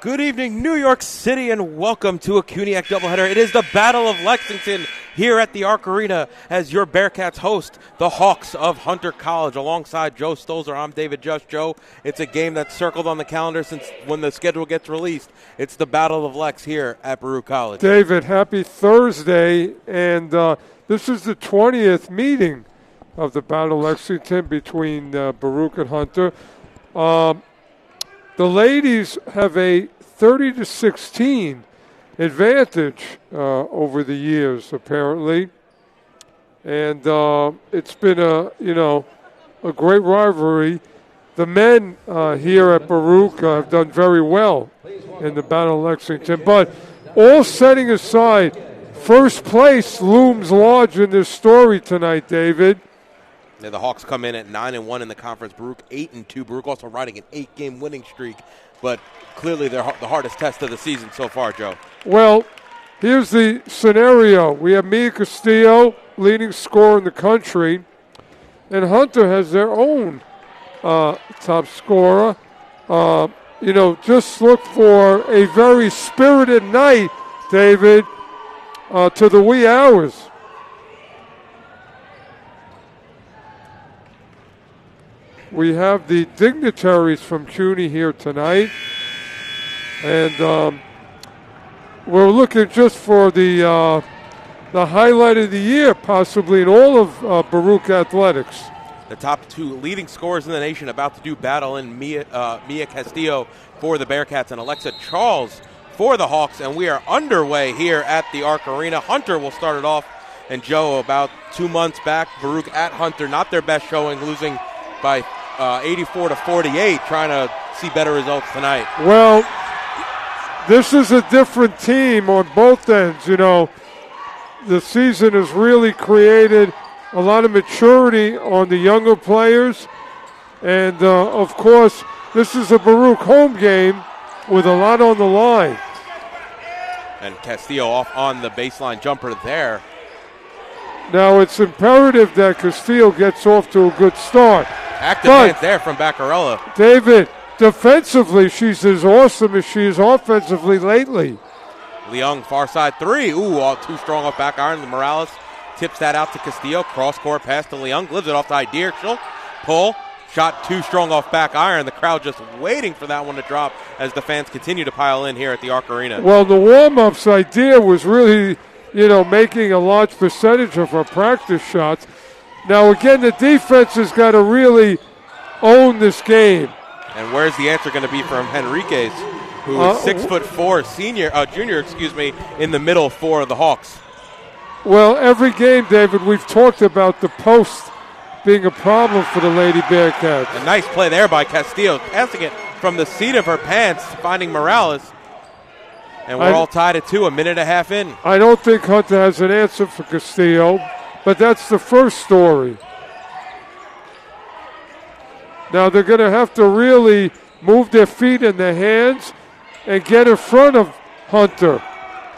Good evening, New York City, and welcome to a CUNYAC doubleheader. It is the Battle of Lexington here at the Arc Arena as your Bearcats host the Hawks of Hunter College. Alongside Joe Stolzer, I'm David Just. Joe, it's a game that's circled on the calendar since when the schedule gets released. It's the Battle of Lex here at Baruch College. David, happy Thursday, and this is the 20th meeting of the Battle of Lexington between Baruch and Hunter. The ladies have a 30-16 advantage over the years, apparently, and it's been a great rivalry. The men here at Baruch have done very well in the Battle of Lexington, but all setting aside, first place looms large in this story tonight, David. Yeah, the Hawks come in at 9-1 in the conference. Baruch 8-2. Baruch also riding an 8-game winning streak, but clearly they're the hardest test of the season so far, Joe. Well, here's the scenario. We have Mia Castillo, leading scorer in the country, and Hunter has their own top scorer. Just look for a very spirited night, David, to the wee hours. We have the dignitaries from CUNY here tonight, and we're looking just for the highlight of the year, possibly in all of Baruch athletics. The top two leading scorers in the nation about to do battle in Mia Castillo for the Bearcats and Alexa Charles for the Hawks, and we are underway here at the Arc Arena. Hunter will start it off, and Joe, about 2 months back, Baruch at Hunter, not their best showing, losing by 84-48, trying to see better results tonight. Well, this is a different team on both ends. The season has really created a lot of maturity on the younger players. And, of course, this is a Baruch home game with a lot on the line. And Castillo off on the baseline jumper there. Now, it's imperative that Castillo gets off to a good start. Active hands there from Baccarella. David, defensively, she's as awesome as she is offensively lately. Leung, far side three. Ooh, all too strong off back iron. Morales tips that out to Castillo. Cross-court pass to Leung. Gives it off to Idir. She'll pull. Shot too strong off back iron. The crowd just waiting for that one to drop as the fans continue to pile in here at the Arc Arena. Well, the warm-ups idea was really, making a large percentage of her practice shots. Now, again, the defense has got to really own this game. And where's the answer going to be from Henriquez, who is 6'4", junior, in the middle for the Hawks? Well, every game, David, we've talked about the post being a problem for the Lady Bearcats. A nice play there by Castillo, passing it from the seat of her pants, finding Morales. And we're all tied at 2, a minute and a half in. I don't think Hunter has an answer for Castillo, but that's the first story. Now they're going to have to really move their feet and their hands and get in front of Hunter.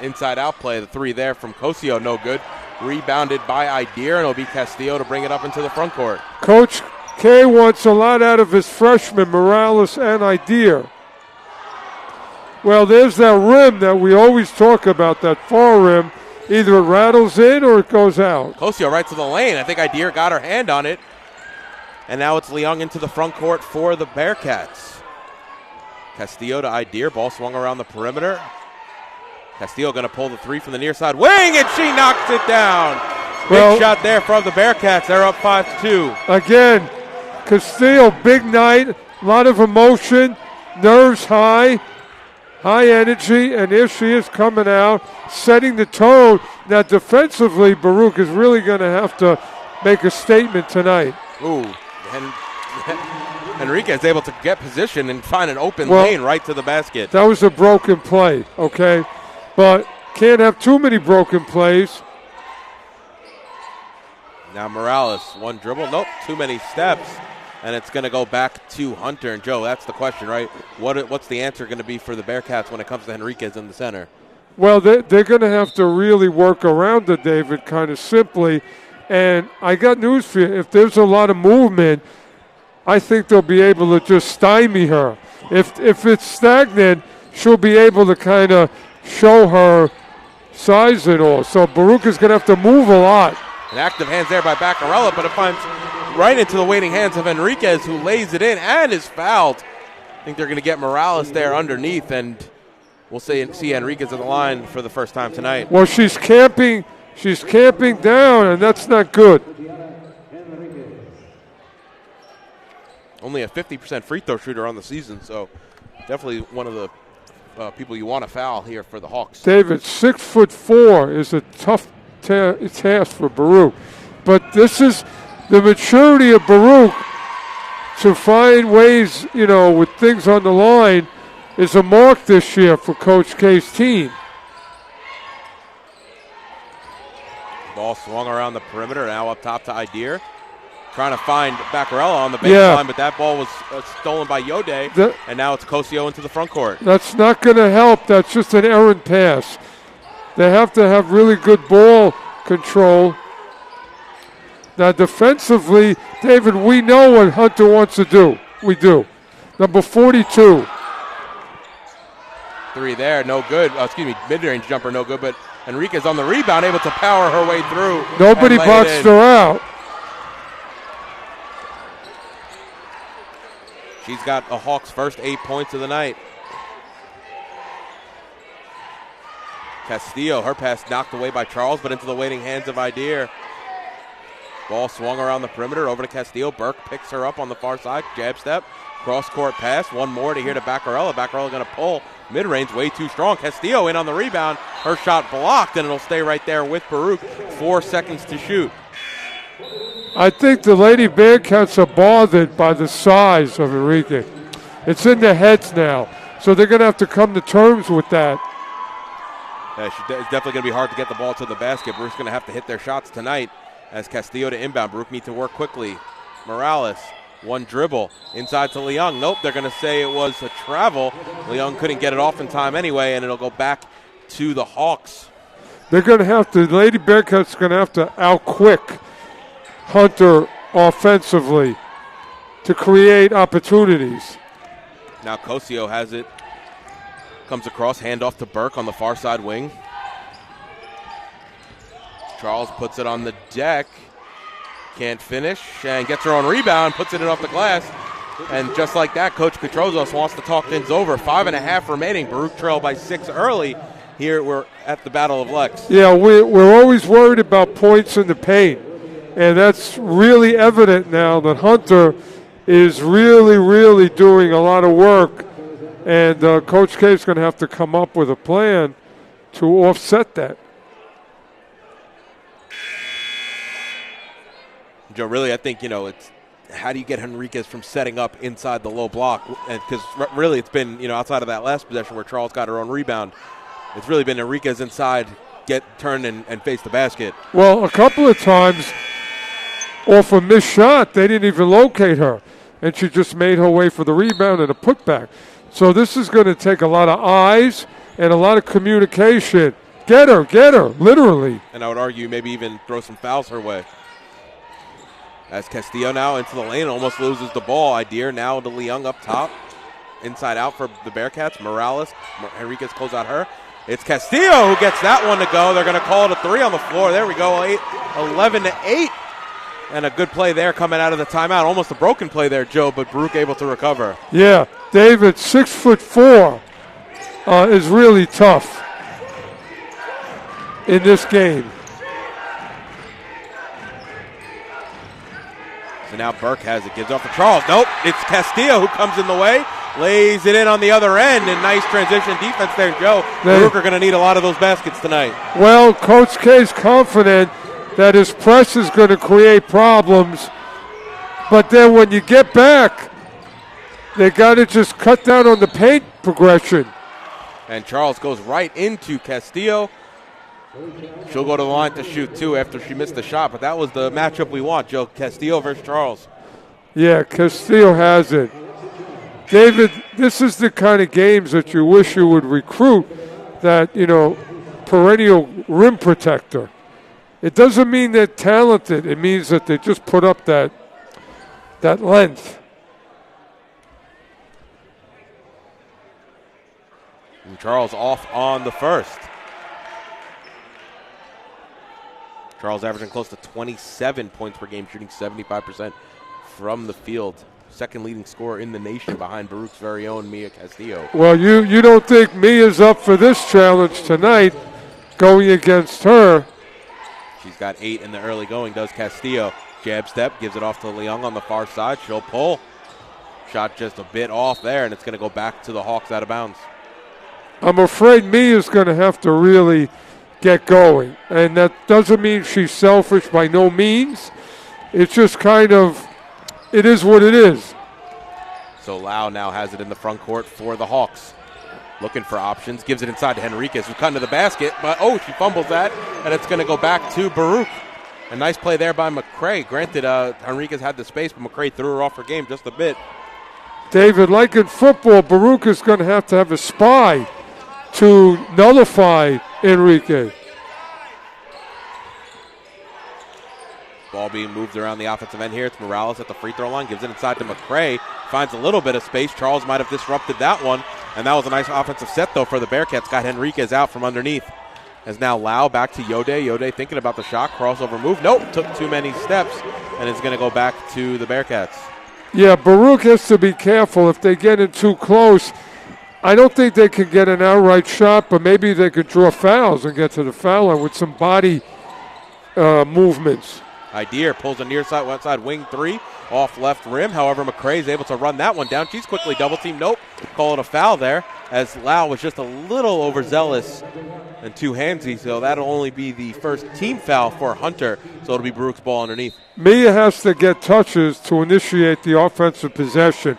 Inside out play, the 3 there from Cosio, no good. Rebounded by Idea, and it'll be Castillo to bring it up into the front court. Coach K wants a lot out of his freshmen, Morales and Idea. Well, there's that rim that we always talk about, that far rim. Either it rattles in or it goes out. Cosio right to the lane. I think Idea got her hand on it. And now it's Leung into the front court for the Bearcats. Castillo to Idea. Ball swung around the perimeter. Castillo going to pull the 3 from the near side wing, and she knocks it down. Big shot there from the Bearcats. They're up 5-2. Again, Castillo, big night, a lot of emotion, nerves high energy, and here she is coming out, setting the tone. Now defensively, Baruch is really going to have to make a statement tonight. Ooh, and Enriquez able to get position and find an open lane right to the basket. That was a broken play, okay? But can't have too many broken plays. Now Morales, one dribble. Nope, too many steps. And it's going to go back to Hunter. And Joe, that's the question, right? What's the answer going to be for the Bearcats when it comes to Enriquez in the center? Well, they're going to have to really work around it, David, kind of simply. And I got news for you. If there's a lot of movement, I think they'll be able to just stymie her. If it's stagnant, she'll be able to kind of show her size and all. So Baruch is going to have to move a lot. An active hands there by Baccarella, but it finds right into the waiting hands of Enriquez, who lays it in and is fouled. I think they're going to get Morales there underneath, and we'll see Enriquez at the line for the first time tonight. Well, she's camping down, and that's not good. Only a 50% free throw shooter on the season, so definitely one of the people you want to foul here for the Hawks. David, 6'4" is a tough task for Baruch, but this is the maturity of Baruch to find ways, with things on the line is a mark this year for Coach K's team. Ball swung around the perimeter, now up top to Idea. Trying to find Baccarella on the baseline, but that ball was stolen by Yode, and now it's Cosio into the front court. That's not going to help. That's just an errant pass. They have to have really good ball control. Now, defensively, David, we know what Hunter wants to do. We do. Number 42. 3 there, no good. Mid-range jumper, no good, but Enriquez on the rebound, able to power her way through. Nobody boxed her out. She's got the Hawks' first 8 points of the night. Castillo, her pass knocked away by Charles, but into the waiting hands of Idea. Ball swung around the perimeter over to Castillo. Burke picks her up on the far side. Jab step. Cross-court pass. One more to here to Baccarella. Baccarella going to pull. Mid-range way too strong. Castillo in on the rebound. Her shot blocked, and it'll stay right there with Baruch. 4 seconds to shoot. I think the Lady Bearcats are bothered by the size of Enrique. It's in their heads now, so they're going to have to come to terms with that. It's definitely going to be hard to get the ball to the basket. Baruch's going to have to hit their shots tonight as Castillo to inbound. Baruch needs to work quickly. Morales, one dribble inside to Leung. Nope, they're going to say it was a travel. Leung couldn't get it off in time anyway, and it'll go back to the Hawks. They're going to have to, Lady Bearcats going to have to outquick Hunter offensively to create opportunities. Now Cosio has it. Comes across, handoff to Burke on the far side wing. Charles puts it on the deck. Can't finish and gets her own rebound, puts it in off the glass. And just like that, Coach Petrozos wants to talk things over. 5.5 remaining. Baruch trailed by 6 early. Here we're at the Battle of Lex. Yeah, we're always worried about points in the paint. And that's really evident now that Hunter is really, really doing a lot of work. And Coach K is going to have to come up with a plan to offset that. Joe, really, I think, it's how do you get Henriquez from setting up inside the low block? Because really it's been, outside of that last possession where Charles got her own rebound, it's really been Henriquez inside, turn and face the basket. Well, a couple of times off a missed shot, they didn't even locate her, and she just made her way for the rebound and a putback. So this is going to take a lot of eyes and a lot of communication. Get her, literally. And I would argue maybe even throw some fouls her way. As Castillo now into the lane, almost loses the ball. Idea now to Leung up top. Inside out for the Bearcats. Morales, Henriquez close out her. It's Castillo who gets that one to go. They're going to call it a 3 on the floor. There we go, 11-8. And a good play there coming out of the timeout. Almost a broken play there, Joe, but Baruch able to recover. Yeah, David, 6'4", is really tough in this game. So now Burke has it, gives off to Charles. Nope, it's Castillo who comes in the way, lays it in on the other end, and nice transition defense there, Joe. Baruch are going to need a lot of those baskets tonight. Well, Coach K's confident that his press is going to create problems, but then when you get back, they got to just cut down on the paint progression. And Charles goes right into Castillo. She'll go to the line to shoot, too, after she missed the shot. But that was the matchup we want, Joe. Castillo versus Charles. Yeah, Castillo has it. David, this is the kind of games that you wish you would recruit that, perennial rim protector. It doesn't mean they're talented. It means that they just put up that length. And Charles off on the first. Charles averaging close to 27 points per game, shooting 75% from the field. Second leading scorer in the nation behind Baruch's very own Mia Castillo. Well, you don't think Mia's up for this challenge tonight, going against her? She's got 8 in the early going, does Castillo. Jab step, gives it off to Leung on the far side. She'll pull. Shot just a bit off there, and it's going to go back to the Hawks out of bounds. I'm afraid Mia's going to have to really get going. And that doesn't mean she's selfish by no means. It's just kind of, it is what it is. So Lau now has it in the front court for the Hawks. Looking for options, gives it inside to Henriquez, who's cut into the basket, but she fumbles that, and it's going to go back to Baruch. A nice play there by McRae. Granted, Henriquez had the space, but McRae threw her off her game just a bit. David, like in football, Baruch is going to have a spy to nullify Enrique. Ball being moved around the offensive end here. It's Morales at the free throw line. Gives it inside to McRae. Finds a little bit of space. Charles might have disrupted that one. And that was a nice offensive set, though, for the Bearcats. Got Henriquez out from underneath. As now Lau back to Yode. Yode thinking about the shot. Crossover move. Nope. Took too many steps. And it's going to go back to the Bearcats. Yeah, Baruch has to be careful. If they get in too close, I don't think they can get an outright shot, but maybe they could draw fouls and get to the foul line with some body movements. Idea pulls a near side, one side wing 3 off left rim. However, McRae is able to run that one down. She's quickly double teamed. Nope. Call it a foul there as Lau was just a little overzealous and too handsy. So that'll only be the first team foul for Hunter. So it'll be Baruch's ball underneath. Mia has to get touches to initiate the offensive possession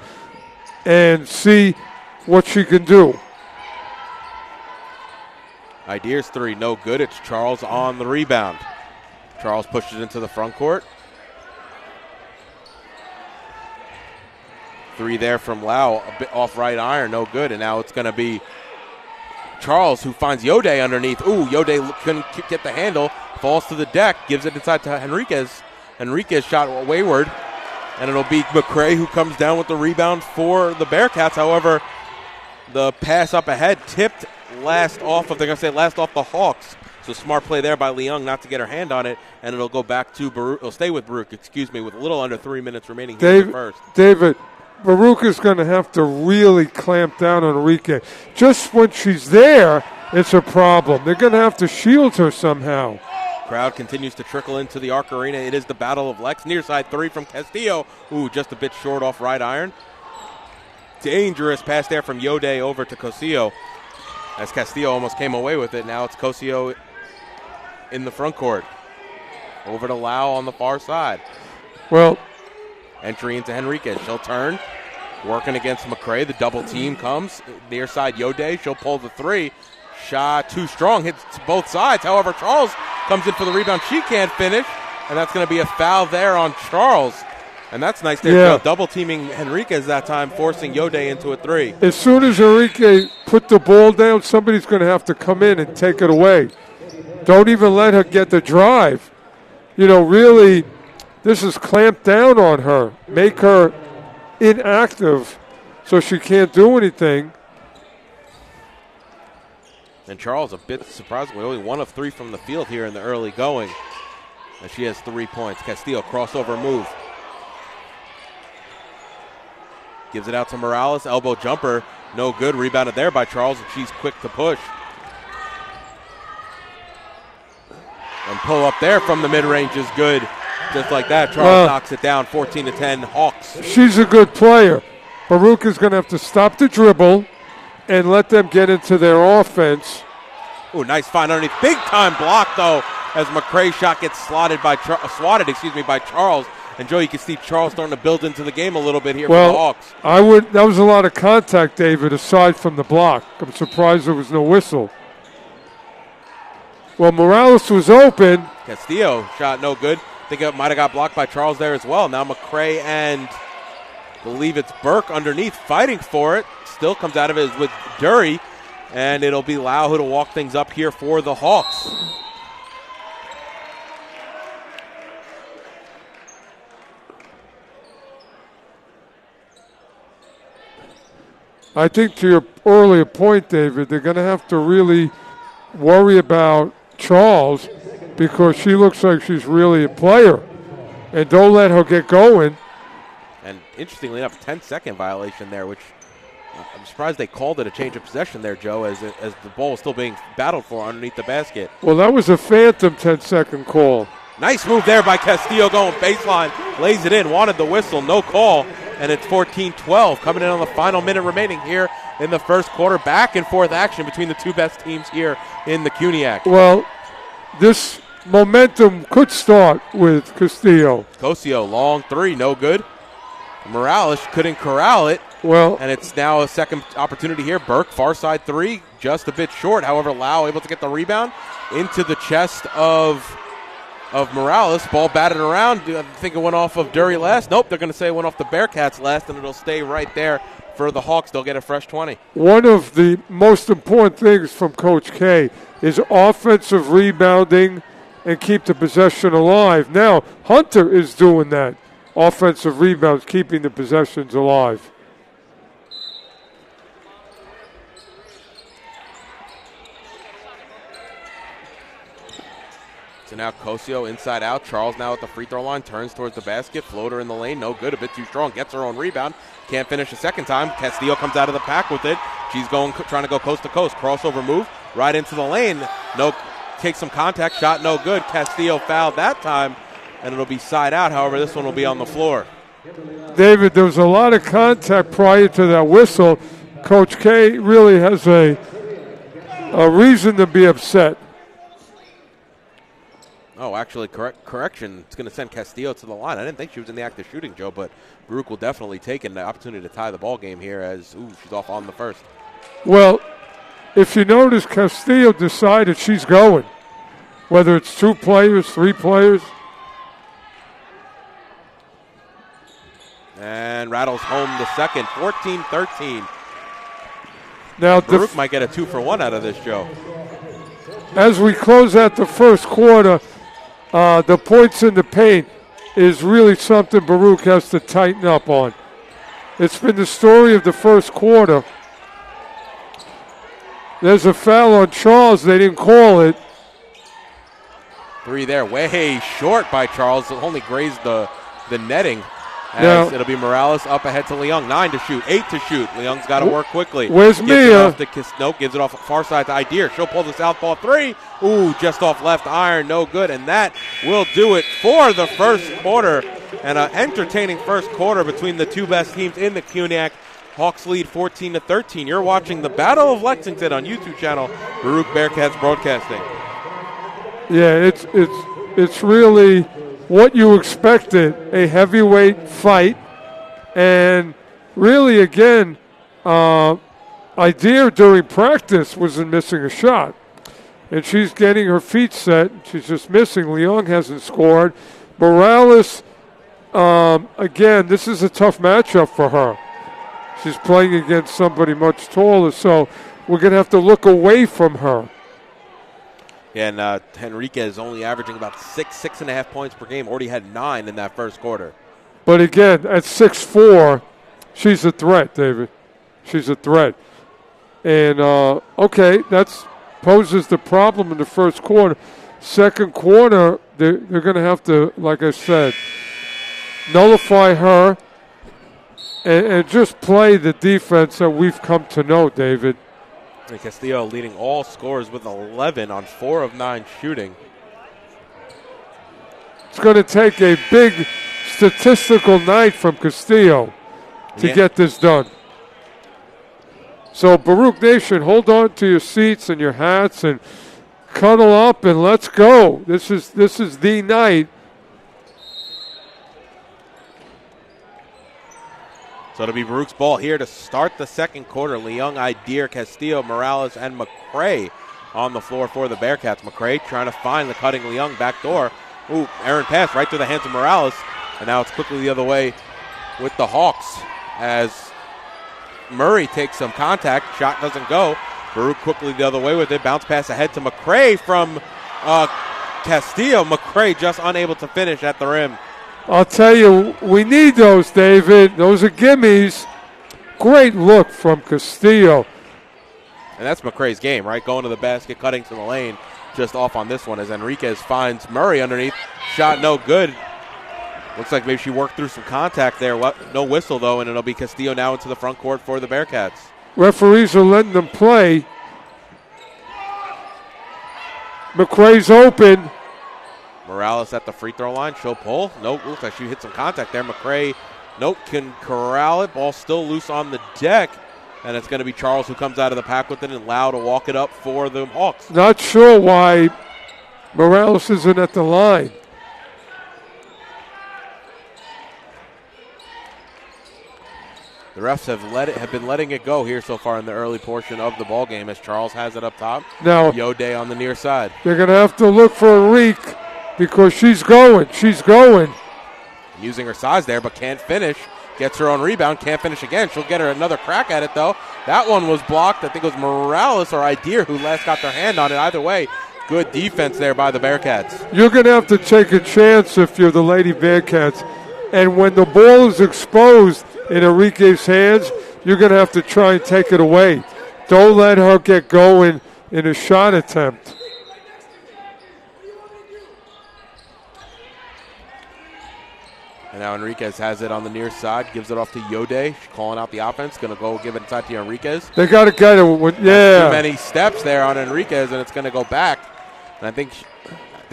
and see what she can do. Idea's 3, no good. It's Charles on the rebound. Charles pushes into the front court. 3 there from Lau, a bit off right iron, no good. And now it's going to be Charles who finds Yode underneath. Ooh, Yode couldn't get the handle, falls to the deck, gives it inside to Henriquez. Henriquez shot wayward, and it'll be McRae who comes down with the rebound for the Bearcats. However, the pass up ahead tipped last off the Hawks. So smart play there by Leung not to get her hand on it, and it'll go back to Baruch. It'll stay with Baruch, with a little under 3 minutes remaining here in the first. David, Baruch is going to have to really clamp down on Enrique. Just when she's there, it's a problem. They're going to have to shield her somehow. Crowd continues to trickle into the Arc Arena. It is the Battle of Lex. Near side 3 from Castillo. Ooh, just a bit short off right iron. Dangerous pass there from Yode over to Castillo. As Castillo almost came away with it. Now it's Castillo in the front court. Over to Lau on the far side. Well, entry into Henriquez. She'll turn. Working against McRae. The double team comes. Near side Yode. She'll pull the three. Shot too strong. Hits both sides. However, Charles comes in for the rebound. She can't finish. And that's going to be a foul there on Charles. And that's nice there. Yeah. Double teaming Henriquez that time, forcing Yode into a three. As soon as Enrique put the ball down, somebody's going to have to come in and take it away. Don't even let her get the drive. Really, this is clamped down on her. Make her inactive so she can't do anything. And Charles, a bit surprisingly, only 1 of 3 from the field here in the early going. And she has 3 points. Castillo, crossover move. Gives it out to Morales. Elbow jumper, no good. Rebounded there by Charles, and she's quick to push. And pull up there from the mid-range is good. Just like that, Charles knocks it down, 14-10 Hawks. She's a good player. Baruch is going to have to stop the dribble and let them get into their offense. Ooh, nice find underneath. Big-time block, though, as McRae's shot gets swatted by Charles. And, Joe, you can see Charles starting to build into the game a little bit here for the Hawks. That was a lot of contact, David, aside from the block. I'm surprised there was no whistle. Well, Morales was open. Castillo shot no good. I think it might have got blocked by Charles there as well. Now McRae and I believe it's Burke underneath fighting for it. Still comes out of it with Dury. And it'll be Lau who to walk things up here for the Hawks. I think to your earlier point, David, they're going to have to really worry about Charles because she looks like she's really a player. And don't let her get going. And interestingly enough, 10-second violation there, which I'm surprised they called it a change of possession there, Joe, as the ball was still being battled for underneath the basket. Well, that was a phantom 10-second call. Nice move there by Castillo going baseline. Lays it in, wanted the whistle, no call. And it's 14-12 coming in on the final minute remaining here in the first quarter. Back and forth action between the two best teams here in the CUNYAC. Well, this momentum could start with Castillo. Cosio, long three, no good. Morales couldn't corral it. Well, and it's now a second opportunity here. Burke, far side three, just a bit short. However, Lau able to get the rebound into the chest of Morales. Ball batted around. I think it went off of Dury last. Nope, they're going to say it went off the Bearcats last, and it'll stay right there for the Hawks. They'll get a fresh 20. One of the most important things from Coach K is offensive rebounding and keep the possession alive. Now, Hunter is doing that. Offensive rebounds, keeping the possessions alive. So now Cosio inside out. Charles now at the free throw line. Turns towards the basket. Floater in the lane. No good. A bit too strong. Gets her own rebound. Can't finish a second time. Castillo comes out of the pack with it. She's trying to go coast to coast. Crossover move. Right into the lane. No. Takes some contact. Shot no good. Castillo fouled that time. And it'll be side out. However, this one will be on the floor. David, there was a lot of contact prior to that whistle. Coach K really has a reason to be upset. Oh, actually, correction. It's going to send Castillo to the line. I didn't think she was in the act of shooting, Joe, but Baruch will definitely take the opportunity to tie the ball game here as, she's off on the first. Well, if you notice, Castillo decided she's going, whether it's 2 players, 3 players. And rattles home the second, 14-13. Now, Baruch might get a 2-for-1 out of this, Joe. As we close out the first quarter, the points in the paint is really something Baruch has to tighten up on. It's been the story of the first quarter. There's a foul on Charles. They didn't call it. 3 there, way short by Charles. Only grazed the netting. As it'll be Morales up ahead to Leung. 9 to shoot, 8 to shoot. Leung's got to work quickly. Where's Mia? Gives it off far side to Ideer. She'll pull the southpaw 3. Just off left iron, no good. And that will do it for the first quarter. And an entertaining first quarter between the two best teams in the CUNYAC. Hawks lead 14-13. You're watching the Battle of Lexington on YouTube channel, Baruch Bearcats Broadcasting. Yeah, it's really what you expected, a heavyweight fight. And really, again, Idea during practice wasn't missing a shot. And she's getting her feet set. She's just missing. Leung hasn't scored. Morales, again, this is a tough matchup for her. She's playing against somebody much taller, so we're going to have to look away from her. Yeah, and Henriquez only averaging about 6.5 points per game. Already had 9 in that first quarter. But again, at 6'4", she's a threat, David. She's a threat. And, okay, that's poses the problem in the first quarter. Second quarter, they're going to have to, like I said, nullify her and just play the defense that we've come to know, David. And Castillo leading all scorers with 11 on 4 of 9 shooting. It's going to take a big statistical night from Castillo to get this done. So, Baruch Nation, hold on to your seats and your hats and cuddle up and let's go. This is the night. So it'll be Baruch's ball here to start the second quarter. Leung, Idir, Castillo, Morales, and McRae on the floor for the Bearcats. McRae trying to find the cutting Leung back door. Ooh, errant pass right through the hands of Morales. And now it's quickly the other way with the Hawks as Murray takes some contact. Shot doesn't go. Baruch quickly the other way with it. Bounce pass ahead to McRae from Castillo. McRae just unable to finish at the rim. I'll tell you, we need those, David. Those are gimmies. Great look from Castillo. And that's McRae's game, right? Going to the basket, cutting to the lane. Just off on this one as Enriquez finds Murray underneath. Shot no good. Looks like maybe she worked through some contact there. No whistle, though, and it'll be Castillo now into the front court for the Bearcats. Referees are letting them play. McRae's open. Morales at the free throw line. She'll pull. Nope, looks like she hit some contact there. McRae, nope, can corral it. Ball still loose on the deck. And it's going to be Charles who comes out of the pack with it and Lau to walk it up for the Hawks. Not sure why Morales isn't at the line. The refs have been letting it go here so far in the early portion of the ball game as Charles has it up top. Now Yode on the near side. They're going to have to look for a reek because she's going. She's going. Using her size there, but can't finish. Gets her own rebound, can't finish again. She'll get her another crack at it, though. That one was blocked. I think it was Morales or Idir who last got their hand on it. Either way, good defense there by the Bearcats. You're going to have to take a chance if you're the Lady Bearcats. And when the ball is exposed in Enrique's hands, you're going to have to try and take it away. Don't let her get going in a shot attempt. And now Enriquez has it on the near side, gives it off to Yode. She's calling out the offense, going to go give it inside to Enriquez. They got to get it. Yeah. Too many steps there on Enriquez, and it's going to go back. And I think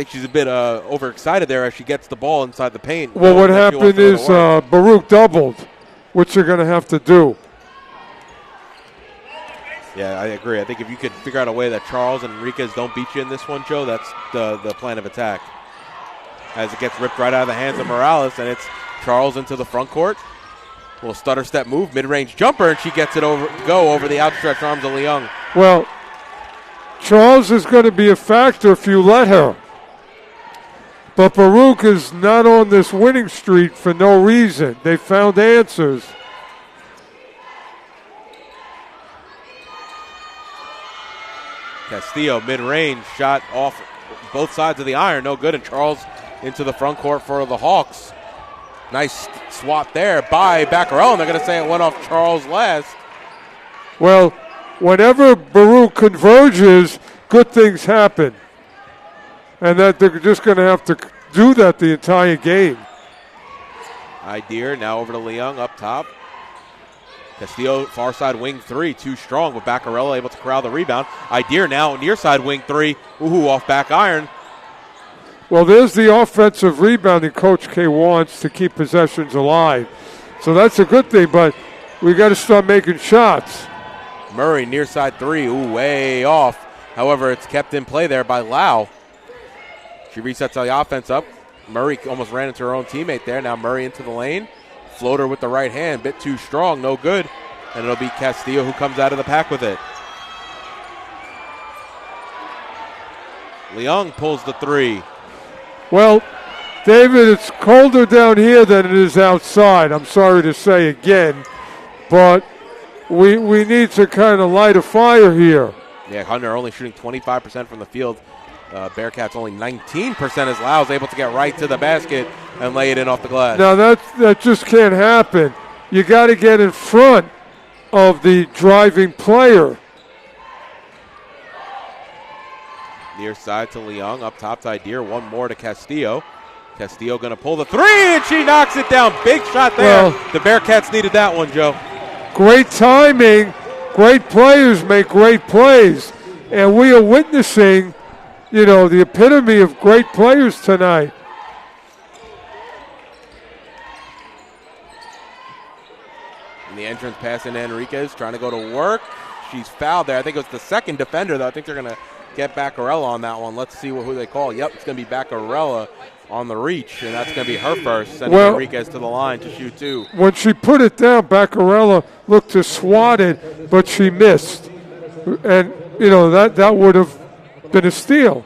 she's a bit overexcited there as she gets the ball inside the paint. Well, what happened is Baruch doubled, which they're going to have to do. Yeah, I agree. I think if you could figure out a way that Charles and Enriquez don't beat you in this one, Joe, that's the plan of attack. As it gets ripped right out of the hands of Morales, and it's Charles into the front court. Little stutter step move, mid-range jumper, and she gets it over the outstretched arms of Leung. Well, Charles is going to be a factor if you let her. But Baruch is not on this winning streak for no reason. They found answers. Castillo, mid-range, shot off both sides of the iron, no good, and Charles into the front court for the Hawks. Nice swat there by Baccarel, and they're going to say it went off Charles last. Well, whenever Baruch converges, good things happen. And that they're just going to have to do that the entire game. Idir now over to Leung up top. Castillo, far side wing three, too strong, with Baccarella able to corral the rebound. Idir now near side wing three, ooh, off back iron. Well, there's the offensive rebounding Coach K wants to keep possessions alive. So that's a good thing, but we got to start making shots. Murray near side three, ooh, way off. However, it's kept in play there by Lau. She resets the offense up. Murray almost ran into her own teammate there. Now Murray into the lane. Floater with the right hand, bit too strong, no good. And it'll be Castillo who comes out of the pack with it. Leung pulls the three. Well, David, it's colder down here than it is outside. I'm sorry to say again, but we need to kind of light a fire here. Yeah, Hunter only shooting 25% from the field. Bearcats only 19% as Lau's able to get right to the basket and lay it in off the glass. Now that just can't happen. You got to get in front of the driving player. Near side to Leung, up top to Idir, one more to Castillo. Castillo going to pull the three, and she knocks it down. Big shot there. Well, the Bearcats needed that one, Joe. Great timing. Great players make great plays. And we are witnessing, the epitome of great players tonight. And the entrance pass into Enriquez, trying to go to work. She's fouled there. I think it was the second defender, though. I think they're going to get Baccarella on that one. Let's see who they call. Yep, it's going to be Baccarella on the reach, and that's going to be her first, sending Enriquez to the line to shoot two. When she put it down, Baccarella looked to swat it, but she missed. And, that would have been a steal.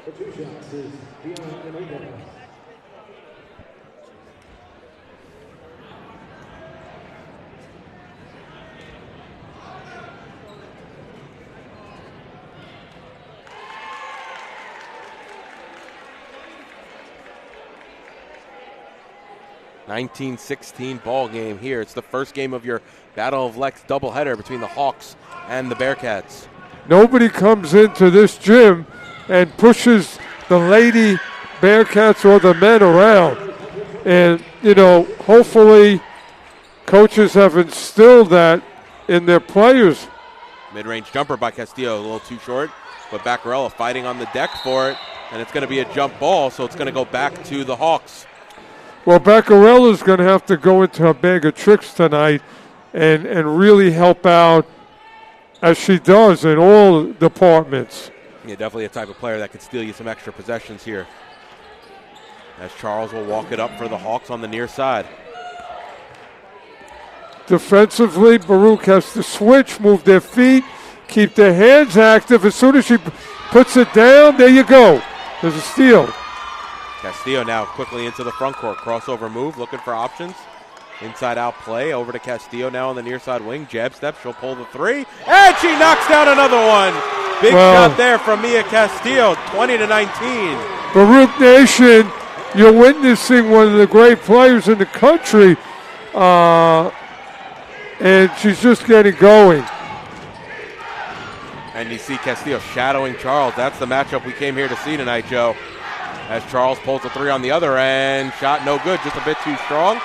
(19-16) ball game here. It's the first game of your Battle of Lex doubleheader between the Hawks and the Bearcats. Nobody comes into this gym and pushes the lady Bearcats or the men around. And, hopefully coaches have instilled that in their players. Mid-range jumper by Castillo, a little too short, but Baccarella fighting on the deck for it, and it's going to be a jump ball, so it's going to go back to the Hawks. Well, Baccarella's going to have to go into a bag of tricks tonight and really help out as she does in all departments. Yeah, definitely a type of player that could steal you some extra possessions here. As Charles will walk it up for the Hawks on the near side. Defensively, Baruch has to switch, move their feet, keep their hands active. As soon as she puts it down, there you go. There's a steal. Castillo now quickly into the front court. Crossover move, looking for options. Inside out play, over to Castillo now on the near side wing. Jab step, she'll pull the three. And she knocks down another one. Big shot there from Mia Castillo, 20-19. Baruch Nation, you're witnessing one of the great players in the country. And she's just getting going. And you see Castillo shadowing Charles. That's the matchup we came here to see tonight, Joe. As Charles pulls the three on the other end. Shot no good, just a bit too strong.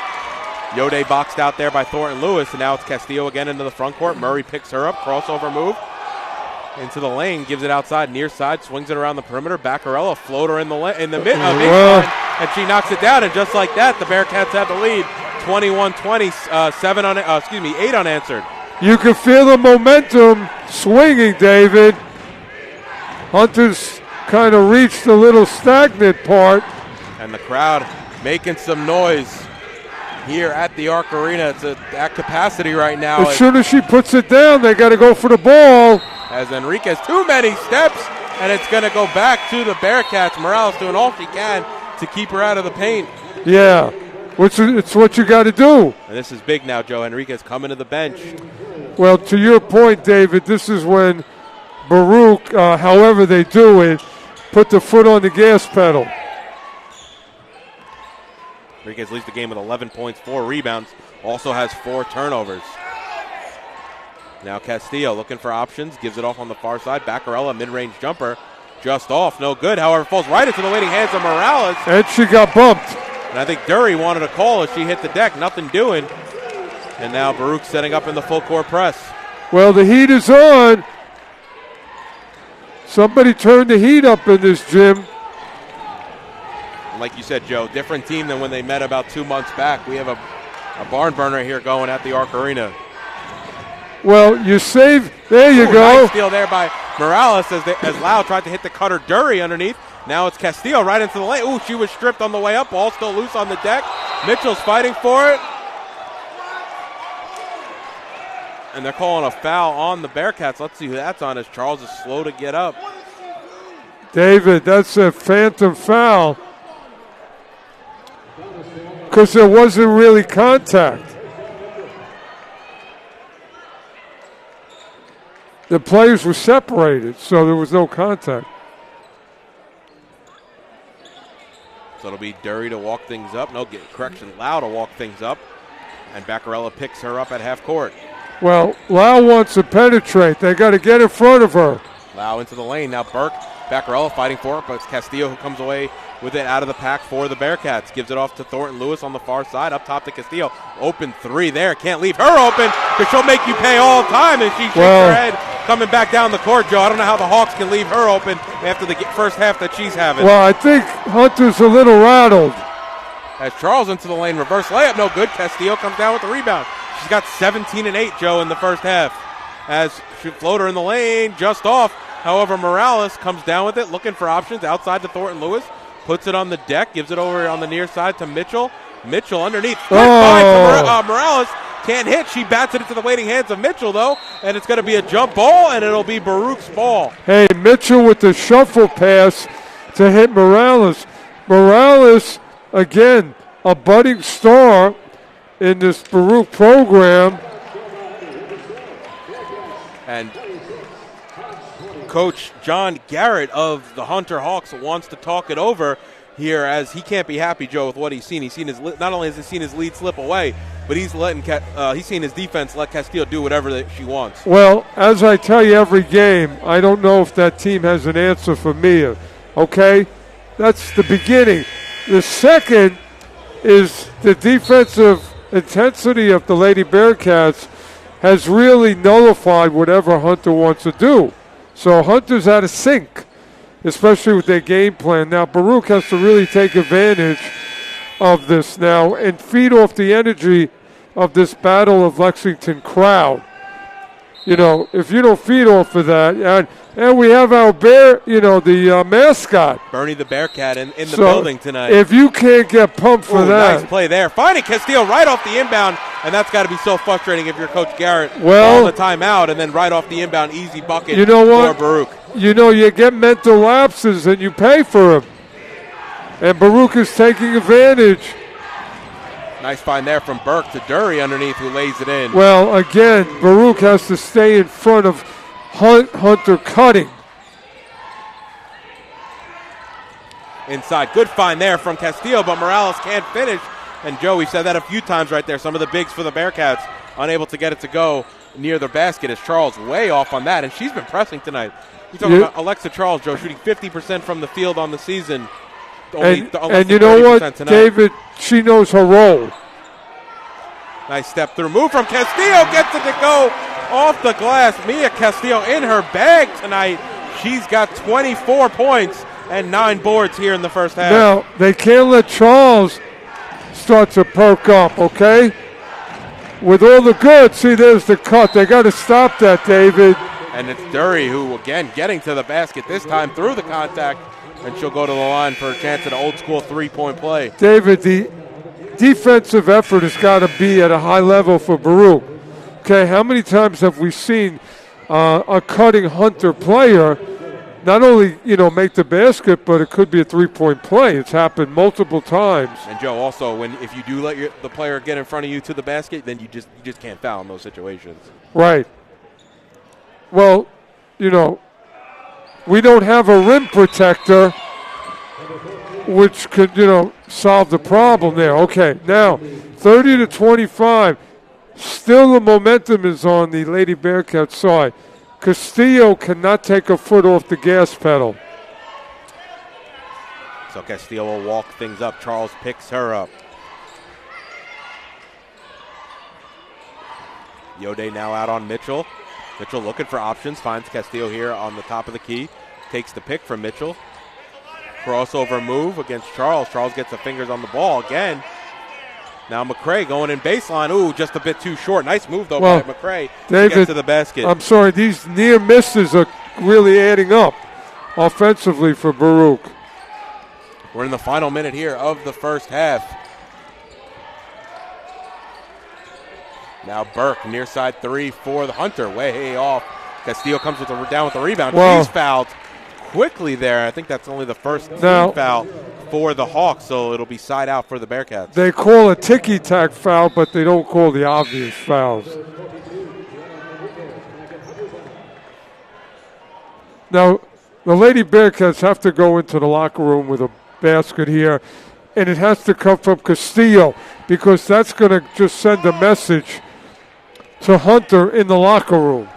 Yode boxed out there by Thornton Lewis, and now it's Castillo again into the front court. Murray picks her up, crossover move. Into the lane, gives it outside, near side, swings it around the perimeter. Baccarella, floater in the baseline, and she knocks it down. And just like that, the Bearcats have the lead, 21-20, 8 unanswered. You can feel the momentum swinging, David. Hunter's kind of reached the little stagnant part. And the crowd making some noise here at the Arc Arena. It's at capacity right now. As soon as she puts it down, they got to go for the ball. As Enriquez, too many steps, and it's going to go back to the Bearcats. Morales doing all she can to keep her out of the paint. Yeah, it's what you got to do. And this is big now, Joe. Enriquez coming to the bench. Well, to your point, David, this is when Baruch, however they do it, put the foot on the gas pedal. Enriquez leads the game with 11 points, 4 rebounds, also has 4 turnovers. Now Castillo looking for options, gives it off on the far side. Baccarella, mid-range jumper, just off, no good. However, falls right into the waiting hands of Morales. And she got bumped. And I think Dury wanted a call as she hit the deck, nothing doing. And now Baruch setting up in the full court press. Well, the heat is on. Somebody turned the heat up in this gym. Like you said, Joe, different team than when they met about 2 months back. We have a barn burner here going at the Arc Arena. Well, you save. There you go. Nice steal there by Morales as Lau tried to hit the cutter. Dury underneath. Now it's Castillo right into the lane. Ooh, she was stripped on the way up. Ball still loose on the deck. Mitchell's fighting for it. And they're calling a foul on the Bearcats. Let's see who that's on, as Charles is slow to get up. David, that's a phantom foul because there wasn't really contact. The players were separated, so there was no contact. So it'll be Dury to walk things up. No, correction, Lau to walk things up. And Baccarella picks her up at half court. Well, Lau wants to penetrate. They got to get in front of her. Lau into the lane. Now Burke, Baccarella fighting for it, but it's Castillo who comes away with it out of the pack for the Bearcats. Gives it off to Thornton Lewis on the far side. Up top to Castillo. Open three there. Can't leave her open because she'll make you pay all the time. And she shakes her head coming back down the court, Joe. I don't know how the Hawks can leave her open after the first half that she's having. Well, I think Hunter's a little rattled. As Charles into the lane. Reverse layup. No good. Castillo comes down with the rebound. She's got 17 and 8, Joe, in the first half. As she floater in the lane, just off. However, Morales comes down with it, looking for options outside to Thornton Lewis. Puts it on the deck, gives it over on the near side to Mitchell. Mitchell underneath. Morales can't hit. She bats it into the waiting hands of Mitchell, though, and it's going to be a jump ball, and it'll be Baruch's ball. Hey, Mitchell with the shuffle pass to hit Morales. Morales, again, a budding star in this Baruch program. And Coach John Garrett of the Hunter Hawks wants to talk it over here, as he can't be happy, Joe, with what he's seen. He's seen his not only has he seen his lead slip away, but he's seen his defense let Castillo do whatever that she wants. Well, as I tell you every game, I don't know if that team has an answer for Mia. Okay, that's the beginning. The second is the defensive intensity of the Lady Bearcats has really nullified whatever Hunter wants to do. So Hunter's out of sync, especially with their game plan. Now, Baruch has to really take advantage of this now and feed off the energy of this Battle of Lexington crowd. You know, if you don't feed off of that, and we have our the mascot. Bernie the Bearcat in the building tonight. If you can't get pumped for that. Nice play there. Finding Castillo right off the inbound, and that's got to be so frustrating if you're Coach Garrett. Well, on the timeout, and then right off the inbound, easy bucket you know what? for Baruch. You know, you get mental lapses and you pay for them. And Baruch is taking advantage. Nice find there from Burke to Dury underneath, who lays it in. Well, again, Baruch has to stay in front of Hunter cutting. Inside. Good find there from Castillo, but Morales can't finish. And Joe, we've said that a few times right there. Some of the bigs for the Bearcats unable to get it to go near the basket, as Charles way off on that. And she's been pressing tonight. You're talking about Alexa Charles, Joe, shooting 50% from the field on the season. And you know what, tonight. David, she knows her role. Nice step through. Move from Castillo. Gets it to go off the glass. Mia Castillo in her bag tonight. She's got 24 points and 9 boards here in the first half. Now, they can't let Charles start to perk up, okay? With all the good, see, there's the cut. They got to stop that, David. And it's Dury who, again, getting to the basket this time through the contact. And she'll go to the line for a chance at an old-school three-point play. David, the defensive effort has got to be at a high level for Baruch. Okay, how many times have we seen a cutting Hunter player not only, make the basket, but it could be a three-point play? It's happened multiple times. And, Joe, also, if you do let the player get in front of you to the basket, then you just can't foul in those situations. Right. Well, we don't have a rim protector, which could, solve the problem there. Okay, now 30-25. Still the momentum is on the Lady Bearcat side. Castillo cannot take a foot off the gas pedal. So Castillo will walk things up. Charles picks her up. Yode now out on Mitchell. Mitchell looking for options, finds Castillo here on the top of the key. Takes the pick from Mitchell. Crossover move against Charles. Charles gets the fingers on the ball again. Now McRae going in baseline. Ooh, just a bit too short. Nice move, though, by McRae to get to the basket. I'm sorry, these near misses are really adding up offensively for Baruch. We're in the final minute here of the first half. Now Burke, near side three for the Hunter, way off. Castillo comes down with the rebound. Well, he's fouled quickly there. I think that's only the first team foul for the Hawks, so it'll be side out for the Bearcats. They call a ticky-tack foul, but they don't call the obvious fouls. Now, the Lady Bearcats have to go into the locker room with a basket here, and it has to come from Castillo because that's going to just send a message to Hunter in the locker room.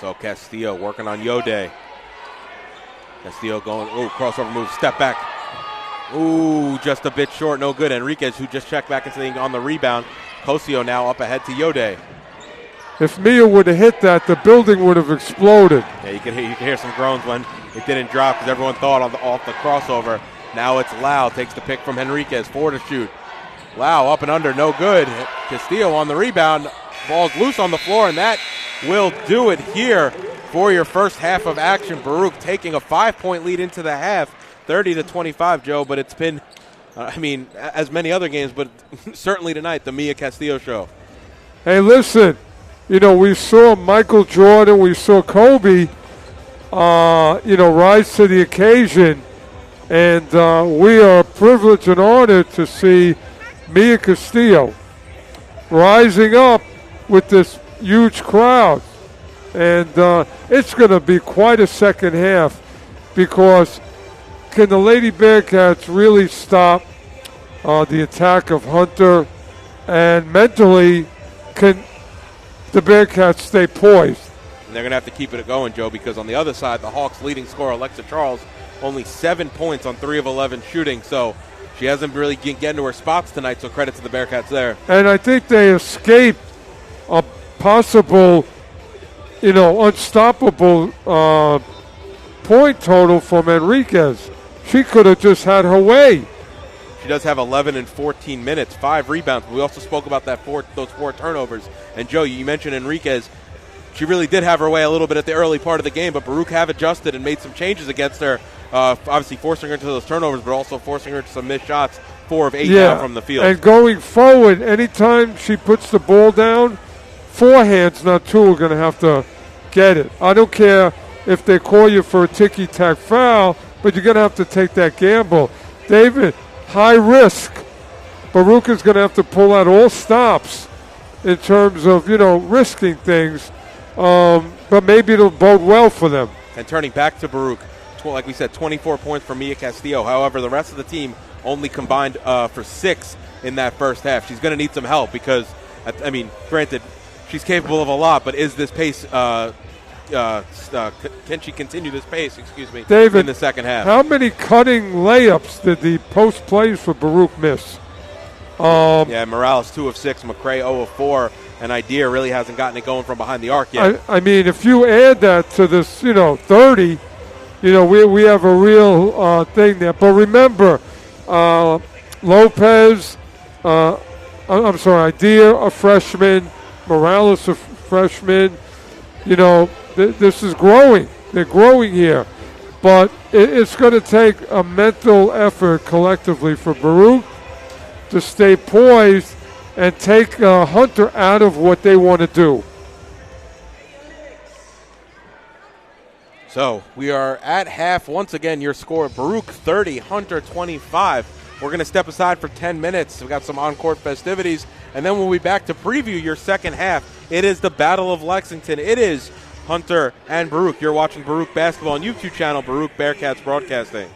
So Castillo working on Yode. Castillo going, crossover move, step back. Ooh, just a bit short, no good. Enriquez, who just checked back into on the rebound. Cosio now up ahead to Yode. If Mia would have hit that, the building would have exploded. Yeah, you can hear some groans when it didn't drop because everyone thought off the crossover. Now it's Lau, takes the pick from Enriquez, 4 to shoot. Lau up and under, no good. Castillo on the rebound, ball's loose on the floor, and that will do it here for your first half of action. Baruch taking a 5-point lead into the half, 30-25, Joe, but it's been, as many other games, but certainly tonight, the Mia Castillo show. Hey, listen, we saw Michael Jordan, we saw Kobe, rise to the occasion, and we are privileged and honored to see Mia Castillo rising up with this huge crowd. And it's going to be quite a second half because can the Lady Bearcats really stop the attack of Hunter? And mentally, can the Bearcats stay poised? And they're going to have to keep it going, Joe, because on the other side, the Hawks' leading scorer, Alexa Charles, only 7 points on 3 of 11 shooting. So she hasn't really getting to her spots tonight, so credit to the Bearcats there. And I think they escaped a possible, unstoppable point total from Enriquez. She could have just had her way. She does have 11 and 14 minutes, 5 rebounds. We also spoke about those 4 turnovers. And, Joe, you mentioned Enriquez. She really did have her way a little bit at the early part of the game, but Baruch have adjusted and made some changes against her, obviously forcing her into those turnovers, but also forcing her to some missed shots, 4 of 8 now from the field. And going forward, anytime she puts the ball down, 4 hands, not 2, are going to have to get it. I don't care if they call you for a ticky-tack foul, but you're going to have to take that gamble. David, high risk. Baruch is going to have to pull out all stops in terms of, risking things. But maybe it'll bode well for them. And turning back to Baruch, like we said, 24 points for Mia Castillo. However, the rest of the team only combined for 6 in that first half. She's going to need some help because, granted, she's capable of a lot, but is this pace, can she continue this pace, David, in the second half? How many cutting layups did the post plays for Baruch miss? Morales 2 of 6, McRae 0 of 4, and Idea really hasn't gotten it going from behind the arc yet. If you add that to this, 30, we have a real thing there. But remember, Lopez, Idea, a freshman, Morales, a freshman. This is growing. They're growing here. But it's going to take a mental effort collectively for Baruch to stay poised and take Hunter out of what they want to do. So we are at half. Once again, your score, Baruch 30, Hunter 25. We're going to step aside for 10 minutes. We've got some on-court festivities, and then we'll be back to preview your second half. It is the Battle of Lexington. It is Hunter and Baruch. You're watching Baruch Basketball on YouTube channel, Baruch Bearcats Broadcasting.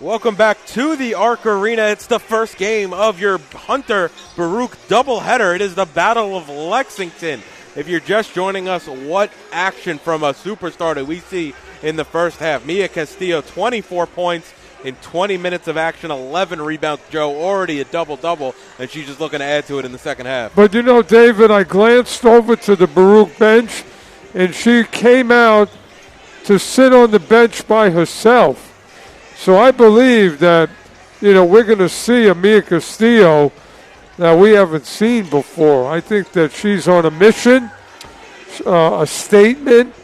Welcome back to the Arc Arena. It's the first game of your Hunter Baruch doubleheader. It is the Battle of Lexington. If you're just joining us, what action from a superstar do we see in the first half? Mia Castillo, 24 points in 20 minutes of action, 11 rebounds. Joe, already a double-double, and she's just looking to add to it in the second half. But you know, David, I glanced over to the Baruch bench, and she came out to sit on the bench by herself. So I believe that, you know, we're going to see a Mia Castillo that we haven't seen before. I think that she's on a mission, a statement,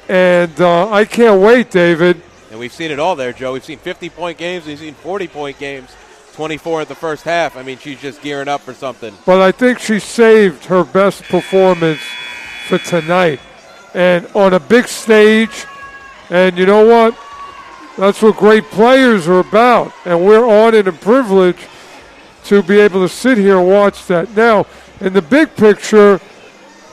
and I can't wait, David. And we've seen it all there, Joe. We've seen 50-point games. We've seen 40-point games, 24 at the first half. I mean, she's just gearing up for something. But I think she saved her best performance for tonight. And on a big stage, and you know what? That's what great players are about. And we're honored and privileged to be able to sit here and watch that. Now, in the big picture,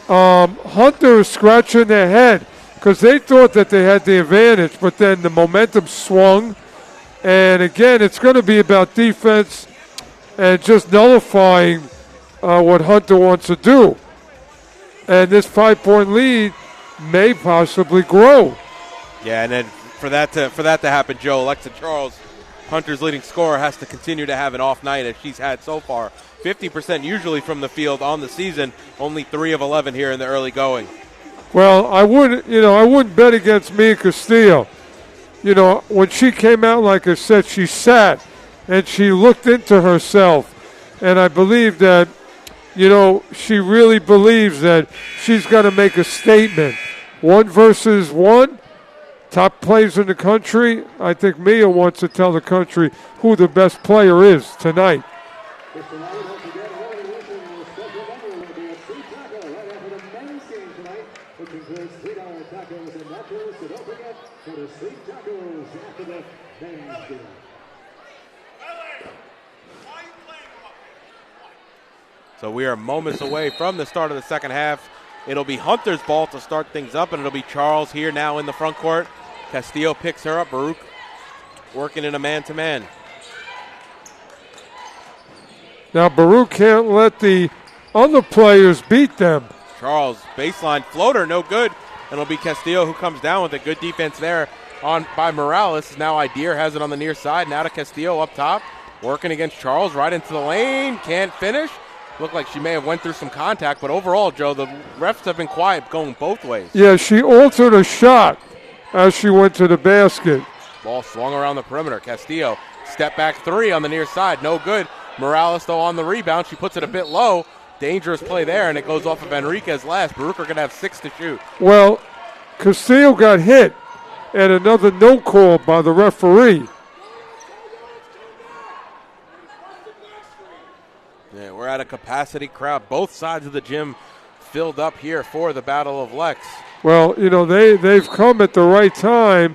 Hunter is scratching their head because they thought that they had the advantage, but then the momentum swung. And again, it's going to be about defense and just nullifying what Hunter wants to do. And this 5-point lead may possibly grow. Yeah, and then for that to happen, Joe, Alexa Charles, Hunter's leading scorer, has to continue to have an off night as she's had so far. 50% usually from the field on the season, only 3 of 11 here in the early going. Well, I wouldn't bet against Mia Castillo. You know, when she came out, like I said, she sat and she looked into herself. And I believe that, you know, she really believes that she's got to make a statement. 1 versus 1. Top players in the country. I think Mia wants to tell the country who the best player is tonight. So we are moments away from the start of the second half. It'll be Hunter's ball to start things up, and it'll be Charles here now in the front court. Castillo picks her up. Baruch working in a man-to-man. Now Baruch can't let the other players beat them. Charles, baseline floater, no good. And it'll be Castillo who comes down with a good defense there by Morales. Now Idir has it on the near side. Now to Castillo up top. Working against Charles right into the lane. Can't finish. Looked like she may have went through some contact, but overall, Joe, the refs have been quiet going both ways. Yeah, she altered a shot as she went to the basket. Ball swung around the perimeter. Castillo, step back 3 on the near side, no good. Morales, though, on the rebound. She puts it a bit low. Dangerous play there, and it goes off of Enriquez last. Baruch are going to have 6 to shoot. Well, Castillo got hit, and another no call by the referee. Yeah, we're at a capacity crowd. Both sides of the gym filled up here for the Battle of Lex. Well, you know, they've come at the right time.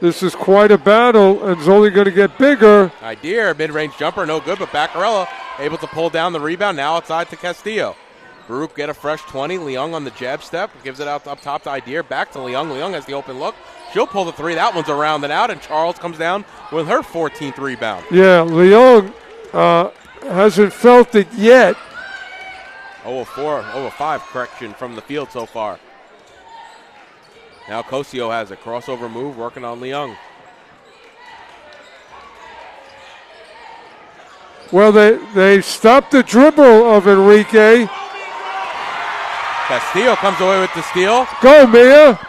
This is quite a battle, and it's only going to get bigger. Idir, mid-range jumper, no good, but Baccarella able to pull down the rebound. Now outside to Castillo. Baruch get a fresh 20. Leung on the jab step. Gives it out up top to Idir. Back to Leung. Leung has the open look. She'll pull the 3. That one's around and out, and Charles comes down with her 14th rebound. Yeah, Leung hasn't felt it yet. 0-4, 0-5 correction from the field so far. Now Cosio has a crossover move working on Leung. Well, they stopped the dribble of Enrique. Castillo comes away with the steal. Go, Mia.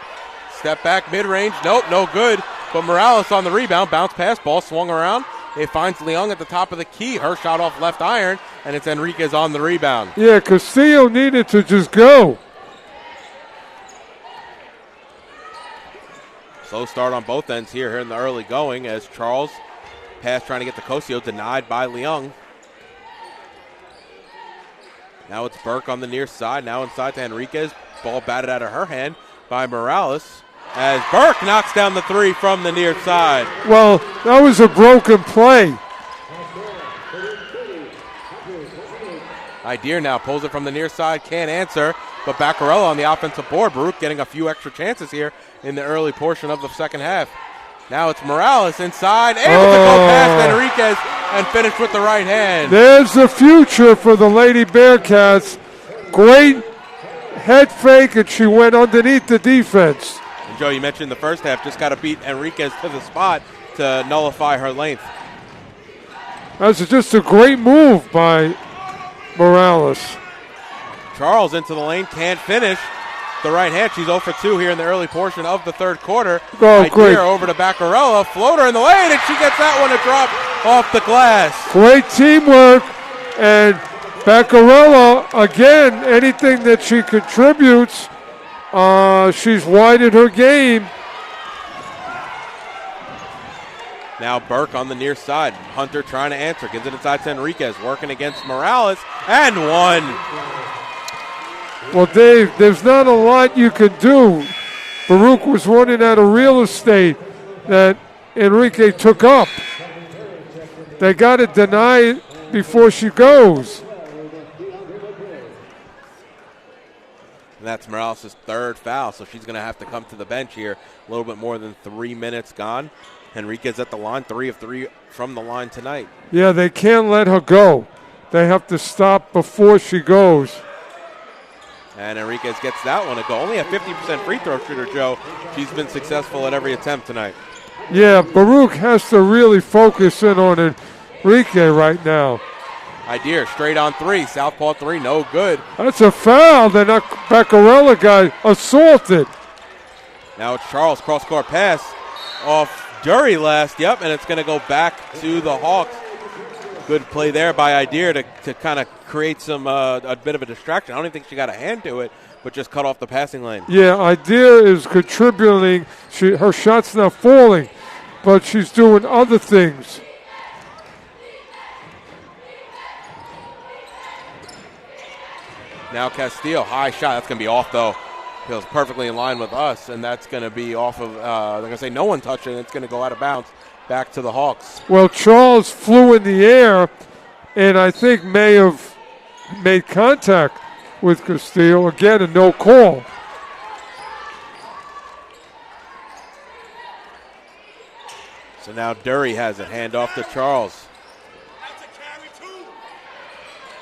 Step back mid-range. Nope, no good. But Morales on the rebound. Bounce pass. Ball swung around. It finds Leung at the top of the key. Her shot off left iron, and it's Enriquez on the rebound. Yeah, Castillo needed to just go. Slow start on both ends here in the early going as Charles pass trying to get to Cosio, denied by Leung. Now it's Burke on the near side. Now inside to Enriquez. Ball batted out of her hand by Morales as Burke knocks down the 3 from the near side. Well, that was a broken play. Idir now pulls it from the near side, can't answer, but Baccarella on the offensive board. Baruch getting a few extra chances here in the early portion of the second half. Now it's Morales inside, able to go past Enriquez and finish with the right hand. There's the future for the Lady Bearcats. Great head fake, and she went underneath the defense. And Joe, you mentioned the first half, just got to beat Enriquez to the spot to nullify her length. That's just a great move by Morales. Charles into the lane, can't finish. The right hand, she's 0 for 2 here in the early portion of the third quarter. Oh, great. Over to Baccarella, floater in the lane, and she gets that one to drop off the glass. Great teamwork, and Baccarella, again, anything that she contributes, she's widened her game. Now Burke on the near side. Hunter trying to answer, gives it inside to Enriquez, working against Morales, and one. Well, Dave, there's not a lot you can do. Baruch was running out of real estate that Enrique took up. They got to deny it before she goes. And that's Morales' third foul, so she's going to have to come to the bench here. A little bit more than 3 minutes gone. Enriquez at the line, 3 of 3 from the line tonight. Yeah, they can't let her go. They have to stop before she goes. And Enriquez gets that one to go. Only a 50% free throw shooter, Joe. She's been successful at every attempt tonight. Yeah, Baruch has to really focus in on Enrique right now. Idea straight on 3, southpaw 3, no good. That's a foul. Then that Baccarella guy assaulted. Now it's Charles, cross-court pass off Dury last, and it's going to go back to the Hawks. Good play there by Idea to kind of create some a bit of a distraction. I don't even think she got a hand to it, but just cut off the passing lane. Yeah, Idea is contributing. Her shot's not falling, but she's doing other things. Now Castillo, high shot. That's going to be off, though. Feels perfectly in line with us, and that's going to be off of, they're going to say no one touched it, and it's going to go out of bounds back to the Hawks. Well, Charles flew in the air, and I think may have made contact with Castillo. Again, a no call. So now Dury has it, hand off to Charles.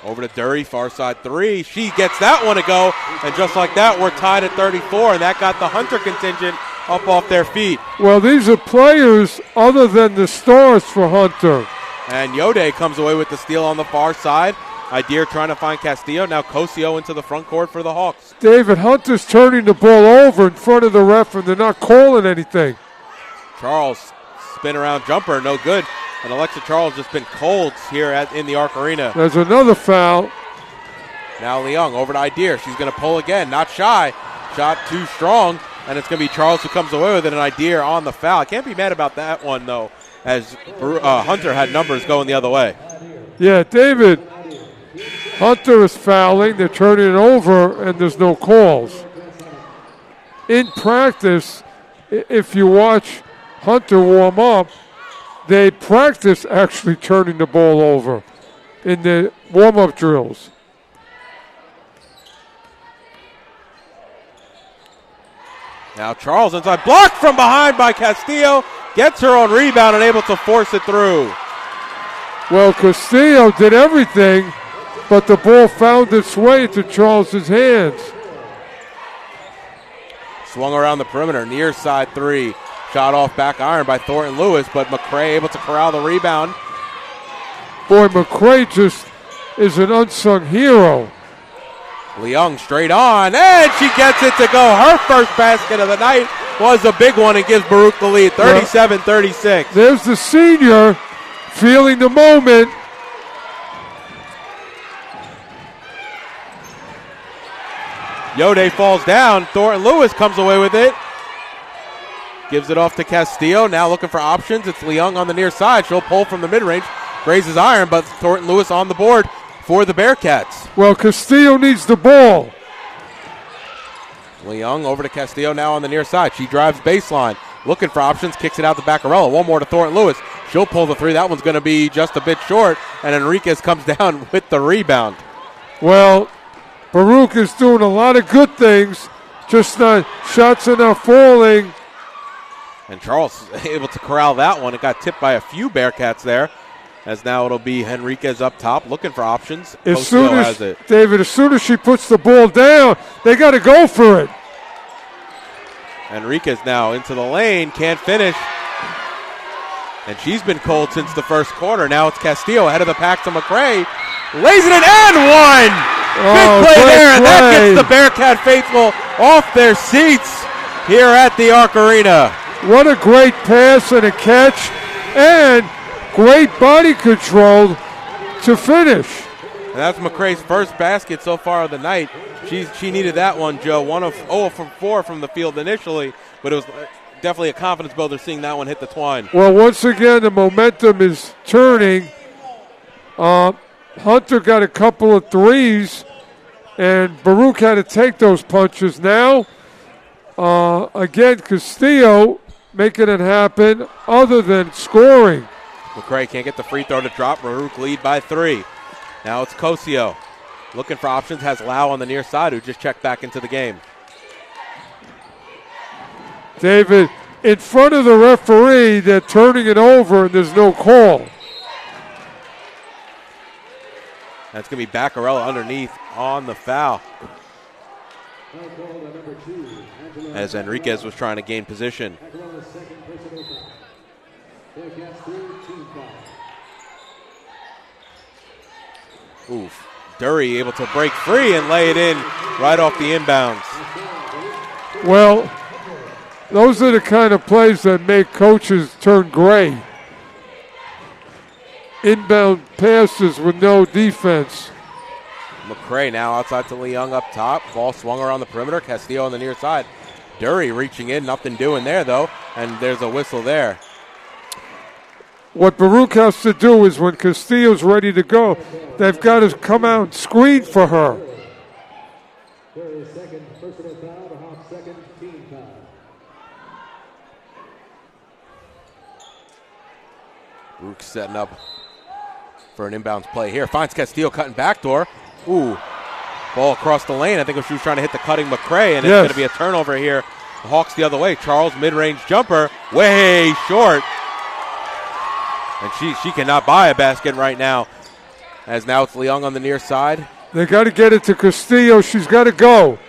Over to Dury, far side 3. She gets that one to go, and just like that, we're tied at 34, and that got the Hunter contingent up off their feet. Well, these are players other than the stars for Hunter. And Yode comes away with the steal on the far side. Idea trying to find Castillo. Now Cosio into the front court for the Hawks. David, Hunter's turning the ball over in front of the ref, and they're not calling anything. Charles, spin around jumper, no good. And Alexa Charles just been cold here in the Arc Arena. There's another foul. Now Leung over to Idea. She's going to pull again, not shy. Shot too strong, and it's going to be Charles who comes away with it, an Idea on the foul. Can't be mad about that one, though, as Hunter had numbers going the other way. Yeah, David, Hunter is fouling. They're turning it over, and there's no calls. In practice, if you watch Hunter warm up, they practice actually turning the ball over in the warm-up drills. Now Charles inside, blocked from behind by Castillo, gets her own rebound and able to force it through. Well, Castillo did everything, but the ball found its way to Charles's hands. Swung around the perimeter, near side 3. Shot off back iron by Thornton Lewis, but McRae able to corral the rebound. Boy, McRae just is an unsung hero. Leung straight on, and she gets it to go. Her first basket of the night was a big one and gives Baruch the lead, 37-36. There's the senior feeling the moment. Yode falls down. Thornton Lewis comes away with it. Gives it off to Castillo. Now looking for options. It's Leung on the near side. She'll pull from the mid-range. Grazes iron, but Thornton Lewis on the board for the Bearcats. Well, Castillo needs the ball. Leung over to Castillo now on the near side. She drives baseline. Looking for options. Kicks it out to Baccarella. One more to Thornton Lewis. She'll pull the 3. That one's going to be just a bit short. And Enriquez comes down with the rebound. Well, Baruch is doing a lot of good things. Just not shots are not falling. And Charles able to corral that one. It got tipped by a few Bearcats there. As now it'll be Henriquez up top looking for options. As soon as, David, as soon as she puts the ball down, they got to go for it. Henriquez now into the lane, can't finish. And she's been cold since the first quarter. Now it's Castillo ahead of the pack to McRae. Lays it in and one! Big play there, and that gets the Bearcat faithful off their seats here at the Arc Arena. What a great pass and a catch, and great body control to finish. And that's McRae's first basket so far of the night. She needed that one, Joe. 0 from 4 from the field initially, but it was definitely a confidence builder seeing that one hit the twine. Well, once again, the momentum is turning. Hunter got a couple of threes, and Baruch had to take those punches. Now, again, Castillo making it happen other than scoring. McRae can't get the free throw to drop. Baruch lead by 3. Now it's Cosio looking for options. Has Lau on the near side who just checked back into the game. David, in front of the referee, they're turning it over and there's no call. That's going to be Baccarella underneath on the foul. As Henriquez was trying to gain position. Oof. Dury able to break free and lay it in right off the inbounds. Well, those are the kind of plays that make coaches turn gray. Inbound passes with no defense. McRae now outside to Leung up top. Ball swung around the perimeter. Castillo on the near side. Dury reaching in. Nothing doing there, though. And there's a whistle there. What Baruch has to do is when Castillo's ready to go, they've got to come out and screen for her. Baruch setting up for an inbounds play here. Finds Castillo cutting backdoor. Ooh. Ball across the lane. I think she was trying to hit the cutting McRae, and it's going to be a turnover here. The Hawks the other way. Charles mid-range jumper. Way short. And she cannot buy a basket right now. As now it's Leung on the near side. They got to get it to Castillo. She's got to go.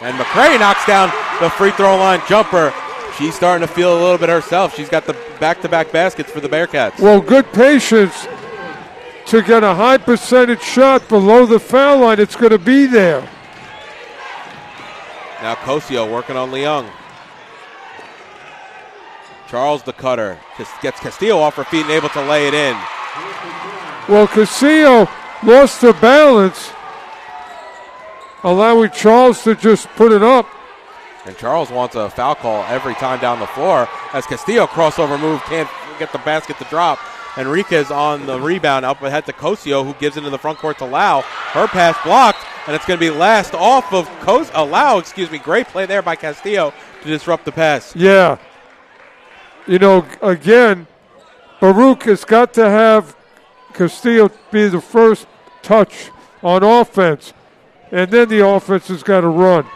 And McRae knocks down the free throw line jumper. She's starting to feel a little bit herself. She's got the back-to-back baskets for the Bearcats. Well, good patience to get a high percentage shot below the foul line. It's going to be there. Now Cosio working on Leung. Charles the cutter. Gets Castillo off her feet and able to lay it in. Well, Castillo lost her balance, allowing Charles to just put it up. And Charles wants a foul call every time down the floor. As Castillo crossover move, can't get the basket to drop. Henriquez on the rebound, up ahead to Cosio, who gives it in the front court to Lau. Her pass blocked, and it's going to be last off of Lau. Great play there by Castillo to disrupt the pass. Yeah. You know, again, Baruch has got to have Castillo be the first touch on offense, and then the offense has got to run.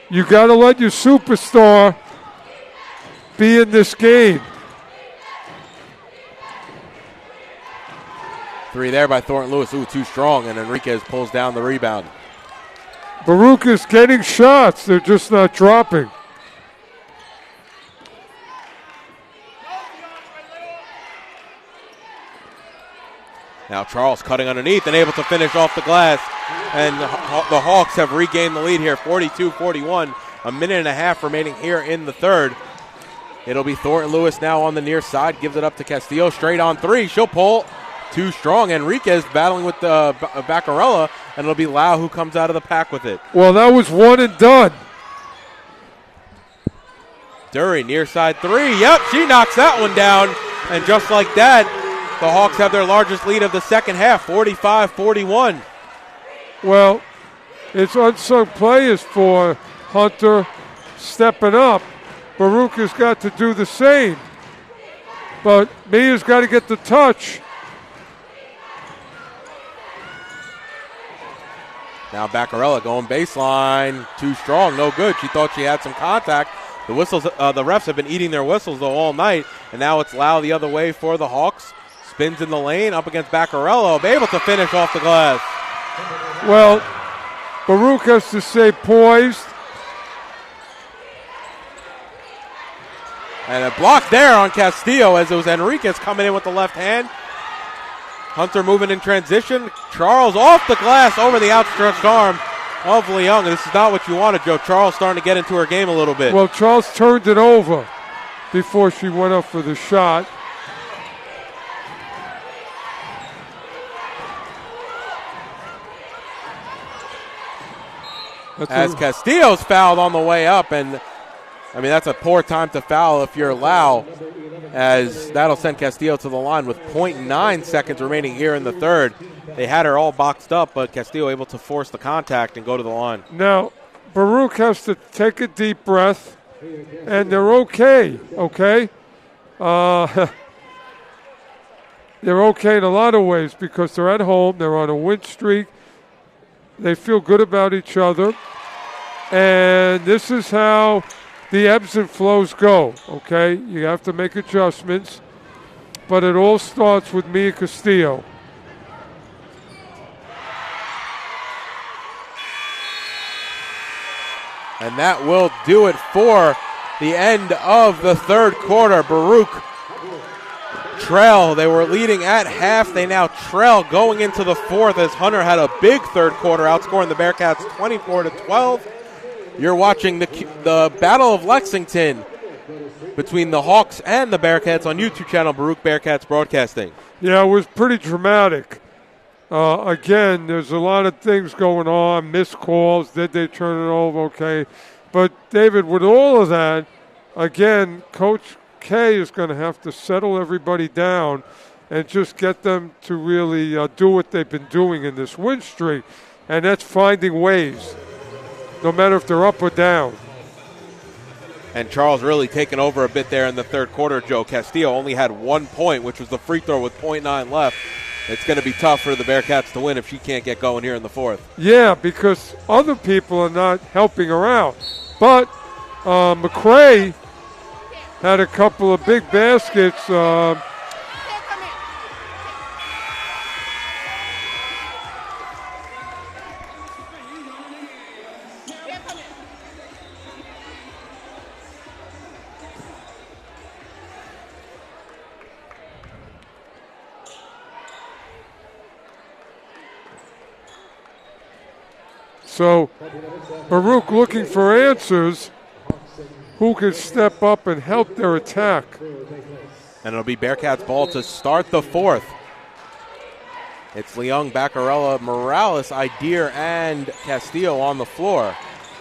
You got to let your superstar be in this game. 3 there by Thornton Lewis. Ooh, too strong, and Henriquez pulls down the rebound. Baruch is getting shots. They're just not dropping. Now Charles cutting underneath and able to finish off the glass. And the Hawks have regained the lead here, 42-41. A minute and a half remaining here in the third. It'll be Thornton Lewis now on the near side. Gives it up to Castillo. Straight on 3. She'll pull. Too strong. Henriquez battling with Baccarella. And it'll be Lau who comes out of the pack with it. Well, that was one and done. Dury near side 3. Yep, she knocks that one down. And just like that, the Hawks have their largest lead of the second half, 45-41. Well, it's unsung players for Hunter stepping up. Baruch has got to do the same. But Mia's got to get the touch. Now Baccarella going baseline, too strong, no good. She thought she had some contact. The whistles, the refs have been eating their whistles though all night, and now it's Lau the other way for the Hawks. Spins in the lane, up against Baccarella, able to finish off the glass. Well, Baruch has to stay poised. And a block there on Castillo as it was Enriquez coming in with the left hand. Hunter moving in transition. Charles off the glass over the outstretched arm of Leung. This is not what you wanted, Joe. Charles starting to get into her game a little bit. Well, Charles turned it over before she went up for the shot. As Castillo's fouled on the way up, and I mean that's a poor time to foul if you're Lau, as that'll send Castillo to the line with 0.9 seconds remaining here in the third. They had her all boxed up, but Castillo able to force the contact and go to the line. Now, Baruch has to take a deep breath, and they're okay, they're okay in a lot of ways because they're at home, they're on a win streak, they feel good about each other, and this is how the ebbs and flows go, okay? You have to make adjustments, but it all starts with Mia Castillo. And that will do it for the end of the third quarter. Baruch trail. They were leading at half. They now trail going into the fourth as Hunter had a big third quarter, outscoring the Bearcats 24-12. You're watching the Battle of Lexington between the Hawks and the Bearcats on YouTube channel Baruch Bearcats Broadcasting. Yeah, it was pretty dramatic. Again, there's a lot of things going on, missed calls, did they turn it over, okay. But, David, with all of that, again, Coach K is going to have to settle everybody down and just get them to really do what they've been doing in this win streak, and that's finding ways, no matter if they're up or down. And Charles really taking over a bit there in the third quarter, Joe. Castillo only had 1 point, which was the free throw with 0.9 left. It's going to be tough for the Bearcats to win if she can't get going here in the fourth. Yeah, because other people are not helping her out. But McRae had a couple of big baskets. So Baruch looking for answers. Who can step up and help their attack? And it'll be Bearcats ball to start the fourth. It's Leung, Baccarella, Morales, Idir, and Castillo on the floor.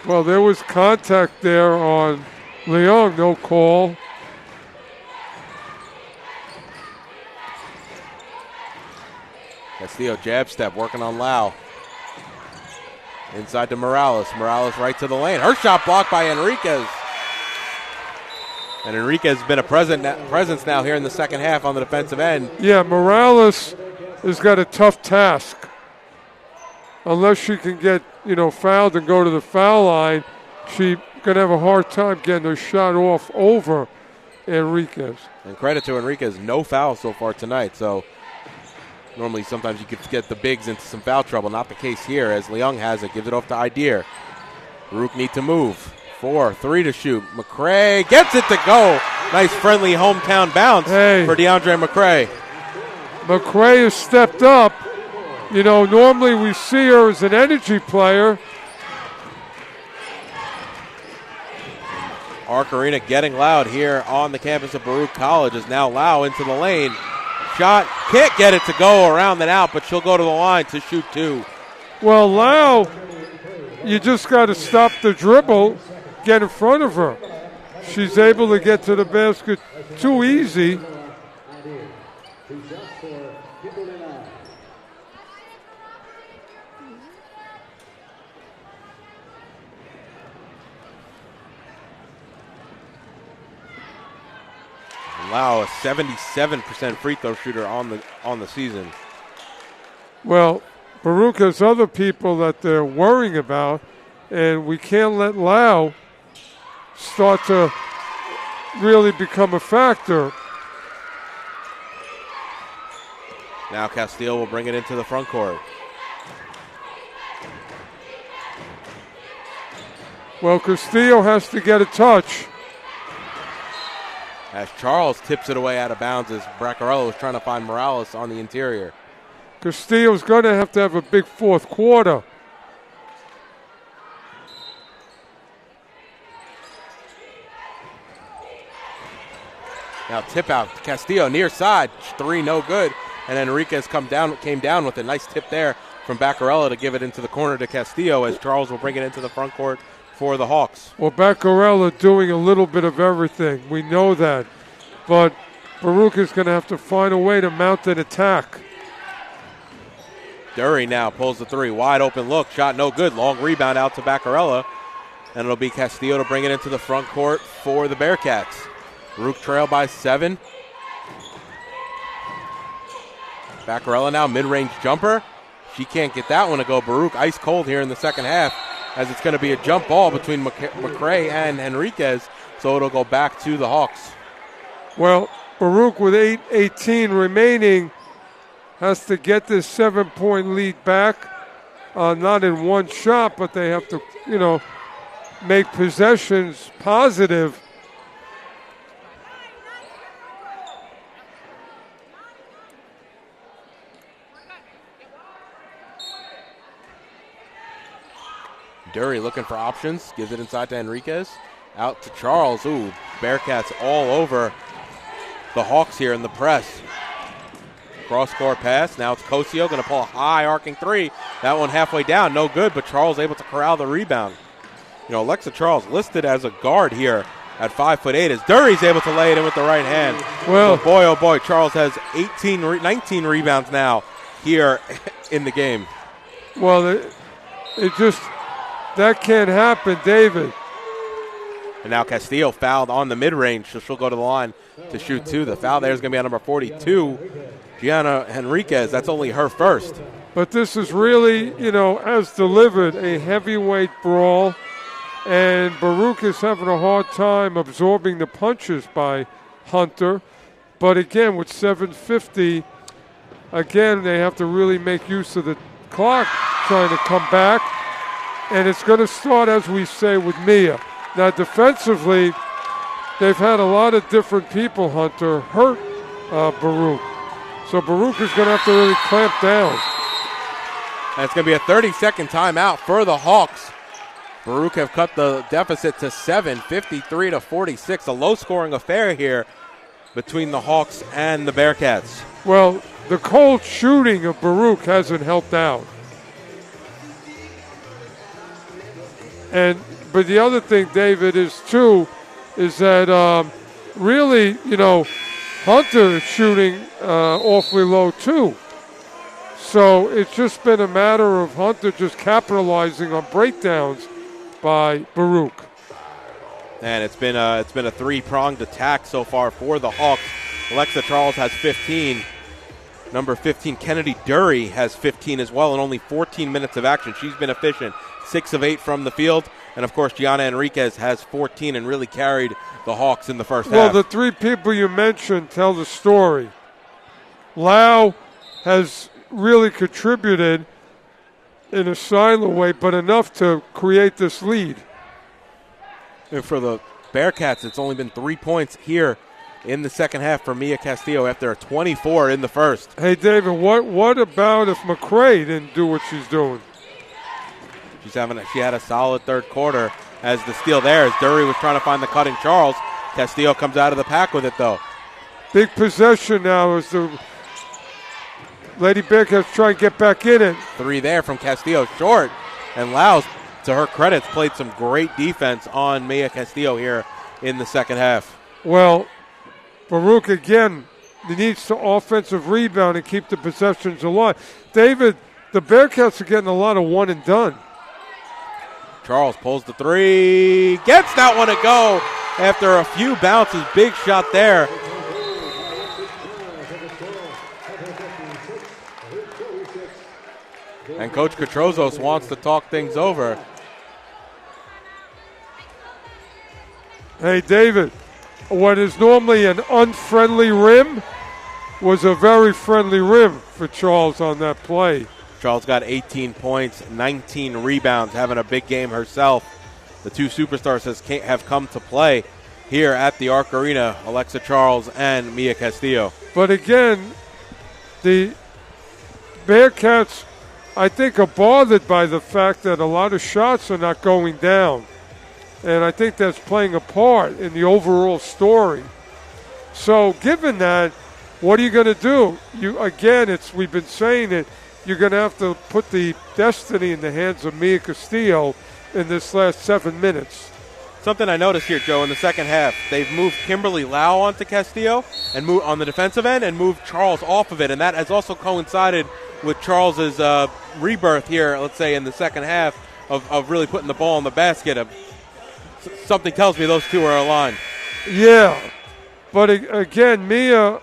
Well, there was contact there on Leung, no call. Castillo jab step working on Lau. Inside to Morales. Morales right to the lane. Her shot blocked by Enriquez. And Enriquez has been a presence now here in the second half on the defensive end. Yeah, Morales has got a tough task. Unless she can get, fouled and go to the foul line, she's going to have a hard time getting her shot off over Enriquez. And credit to Enriquez, no fouls so far tonight. So normally sometimes you could get the bigs into some foul trouble. Not the case here as Leung has it. Gives it off to Idir. Baruch need to move. 4-3 to shoot. McRae gets it to go. Nice friendly hometown bounce for DeAndre McRae. McRae has stepped up. Normally we see her as an energy player. Arc Arena getting loud here on the campus of Baruch College as now Lau into the lane. Shot, can't get it to go around and out, but she'll go to the line to shoot two. Well, Lau, you just got to stop the dribble, get in front of her. She's able to get to the basket too easy. Lau, a 77% free throw shooter on the season. Well, Baruch has other people that they're worrying about, and we can't let Lau start to really become a factor. Now Castillo will bring it into the front court. Well, Castillo has to get a touch. As Charles tips it away out of bounds as Braccarello is trying to find Morales on the interior. Castillo's going to have a big fourth quarter. Now tip out, Castillo near side, three no good, and Enriquez came down with a nice tip there from Braccarello to give it into the corner to Castillo as Charles will bring it into the front court for the Hawks. Well, Braccarello doing a little bit of everything. We know that, but Baruch is going to have to find a way to mount an attack. Dury now pulls the three, wide open look, shot no good, long rebound out to Braccarello, and it'll be Castillo to bring it into the front court for the Bearcats. Baruch trail by 7. Braccarello now, mid-range jumper. She can't get that one to go. Baruch ice cold here in the second half as it's going to be a jump ball between McRae and Enriquez, so it'll go back to the Hawks. Well, Baruch with 8:18 remaining has to get this 7-point lead back. Not in one shot, but they have to, make possessions positive. Dury looking for options, gives it inside to Enriquez. Out to Charles. Ooh, Bearcats all over the Hawks here in the press. Cross-court pass. Now it's Cosio going to pull a high arcing three. That one halfway down, no good, but Charles able to corral the rebound. Alexa Charles listed as a guard here at 5'8" as Dury's able to lay it in with the right hand. Well, so boy, oh boy, Charles has 19 rebounds now here in the game. Well, it just... that can't happen, David. And now Castillo fouled on the mid-range, so she'll go to the line to shoot two. The foul there is going to be on number 42, Gianna Enriquez. That's only her first. But this is really, as delivered, a heavyweight brawl. And Baruch is having a hard time absorbing the punches by Hunter. But again, with 7:50, again, they have to really make use of the clock trying to come back. And it's going to start, as we say, with Mia. Now, defensively, they've had a lot of different people, Hunter, hurt Baruch. So Baruch is going to have to really clamp down. And it's going to be a 30-second timeout for the Hawks. Baruch have cut the deficit to 7, 53-46. A low-scoring affair here between the Hawks and the Bearcats. Well, the cold shooting of Baruch hasn't helped out. But the other thing, David, is that really, Hunter is shooting awfully low too. So it's just been a matter of Hunter just capitalizing on breakdowns by Baruch. And it's been a three-pronged attack so far for the Hawks. Alexa Charles has 15. Number 15, Kennedy Dury, has 15 as well in only 14 minutes of action. She's been efficient, 6 of 8 from the field. And, of course, Gianna Enriquez has 14 and really carried the Hawks in the first half. Well, the three people you mentioned tell the story. Lau has really contributed in a silent way, but enough to create this lead. And for the Bearcats, it's only been 3 points here in the second half for Mia Castillo after a 24 in the first. Hey, David, what about if McRae didn't do what she's doing? She had a solid third quarter as the steal there as Dury was trying to find the cutting Charles. Castillo comes out of the pack with it, though. Big possession now as the Lady Bearcats try and get back in it. Three there from Castillo, short. And Laus, to her credit, played some great defense on Mia Castillo here in the second half. Well, Baruch, again, he needs to offensive rebound and keep the possessions alive. David, the Bearcats are getting a lot of one and done. Charles pulls the three, gets that one to go after a few bounces. Big shot there. And Coach Katrozos wants to talk things over. Hey, David, what is normally an unfriendly rim was a very friendly rim for Charles on that play. Charles got 18 points, 19 rebounds, having a big game herself. The two superstars have come to play here at the Arc Arena, Alexa Charles and Mia Castillo. But again, the Bearcats, I think, are bothered by the fact that a lot of shots are not going down. And I think that's playing a part in the overall story. So given that, what are you going to do? We've been saying it, you're going to have to put the destiny in the hands of Mia Castillo in this last 7 minutes. Something I noticed here, Joe, in the second half, they've moved Kimberly Lau onto Castillo and moved on the defensive end and moved Charles off of it. And that has also coincided with Charles's rebirth here, let's say, in the second half of really putting the ball in the basket. Something tells me those two are aligned. Yeah, but again, Mia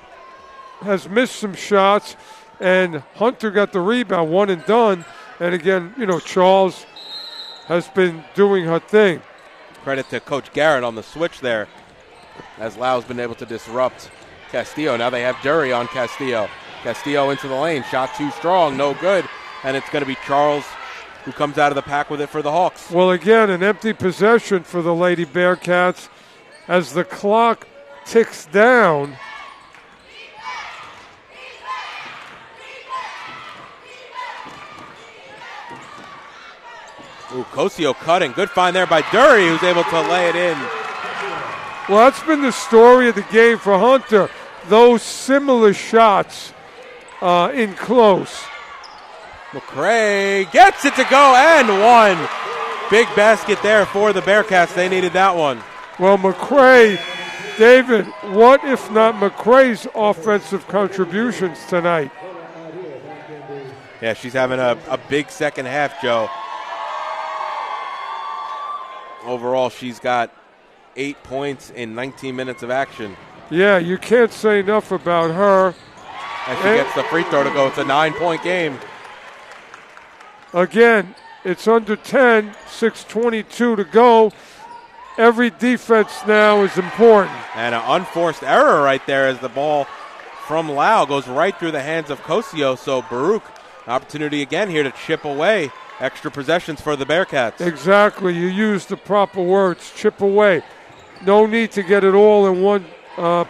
has missed some shots, and Hunter got the rebound, one and done. And again, Charles has been doing her thing. Credit to Coach Garrett on the switch there, as Lau's been able to disrupt Castillo. Now they have Dury on Castillo. Castillo into the lane, shot too strong, no good. And it's going to be Charles who comes out of the pack with it for the Hawks. Well, again, an empty possession for the Lady Bearcats as the clock ticks down. Ooh, Cosio cutting. Good find there by Dury, who's able to lay it in. Well, that's been the story of the game for Hunter. Those similar shots in close. McRae gets it to go and one. Big basket there for the Bearcats. They needed that one. Well, McRae, David, what if not McRae's offensive contributions tonight? Yeah, she's having a big second half, Joe. Overall, she's got 8 points in 19 minutes of action. Yeah, you can't say enough about her. And she gets the free throw to go. It's a 9-point game. Again, it's under 10, 6:22 to go. Every defense now is important. And an unforced error right there as the ball from Lau goes right through the hands of Cosio. So Baruch, opportunity again here to chip away. Extra possessions for the Bearcats. Exactly. You used the proper words, chip away. No need to get it all in one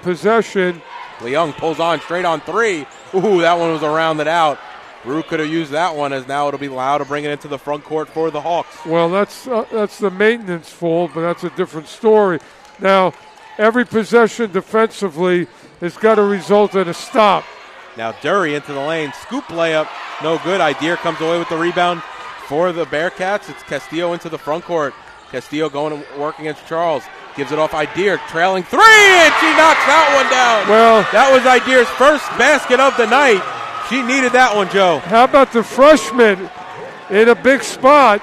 possession. Leung pulls on straight on three. Ooh, that one was rounded out. Baruch could have used that one, as now it'll be Lau to bring it into the front court for the Hawks. Well, that's the maintenance fault, but that's a different story. Now, every possession defensively has got to result in a stop. Now Dury into the lane. Scoop layup. No good. Idir comes away with the rebound for the Bearcats. It's Castillo into the front court. Castillo going to work against Charles. Gives it off Idir, trailing three, and she knocks that one down. Well, that was Idir's first basket of the night. She needed that one, Joe. How about the freshman in a big spot?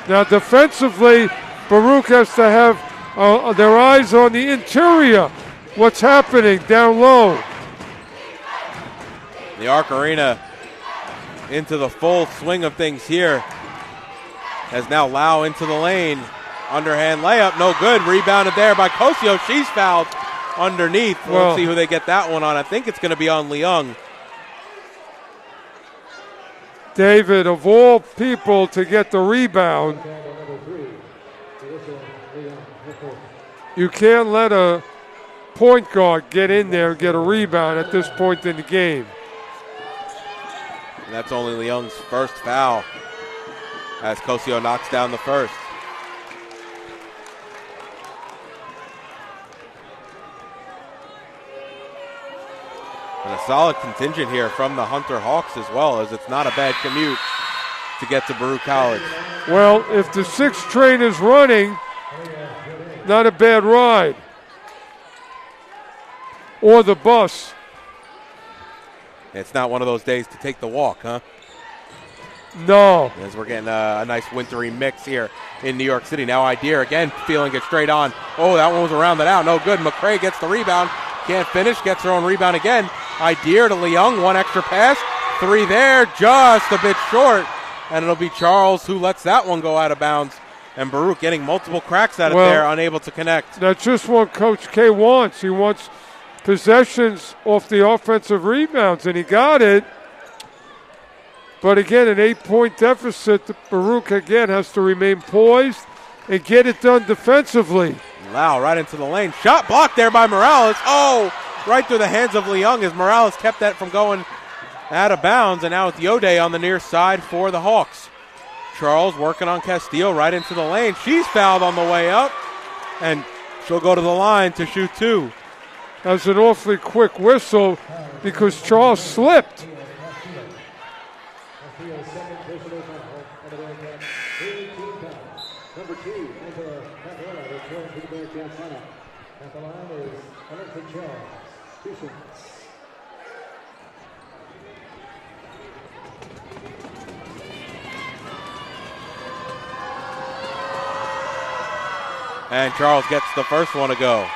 Now, defensively, Baruch has to have their eyes on the interior. What's happening down low? The Arc Arena into the full swing of things here. As now Lau into the lane. Underhand layup, no good. Rebounded there by Cosio. She's fouled underneath. We'll see who they get that one on. I think it's going to be on Leung. David, of all people to get the rebound, you can't let a point guard get in there and get a rebound at this point in the game. And that's only Leung's first foul, as Cosio knocks down the first. And a solid contingent here from the Hunter Hawks as well, as it's not a bad commute to get to Baruch College. Well, if the 6 train is running, not a bad ride. Or the bus. It's not one of those days to take the walk, huh? No. As we're getting a nice wintry mix here in New York City. Now Idir again feeling it straight on. Oh, that one was rounded out. No good. McRae gets the rebound. Can't finish. Gets her own rebound again. Idea to Leung, one extra pass. 3 there, just a bit short. And it'll be Charles who lets that one go out of bounds. And Baruch getting multiple cracks at it there, unable to connect. That's just what Coach K wants. He wants possessions off the offensive rebounds, and he got it. But again, an 8-point deficit. Baruch again has to remain poised and get it done defensively. Lau right into the lane. Shot blocked there by Morales. Oh, right through the hands of Leung as Morales kept that from going out of bounds. And now it's Yode on the near side for the Hawks. Charles working on Castillo right into the lane. She's fouled on the way up, and she'll go to the line to shoot 2. That's an awfully quick whistle because Charles slipped. And Charles gets the first one to go.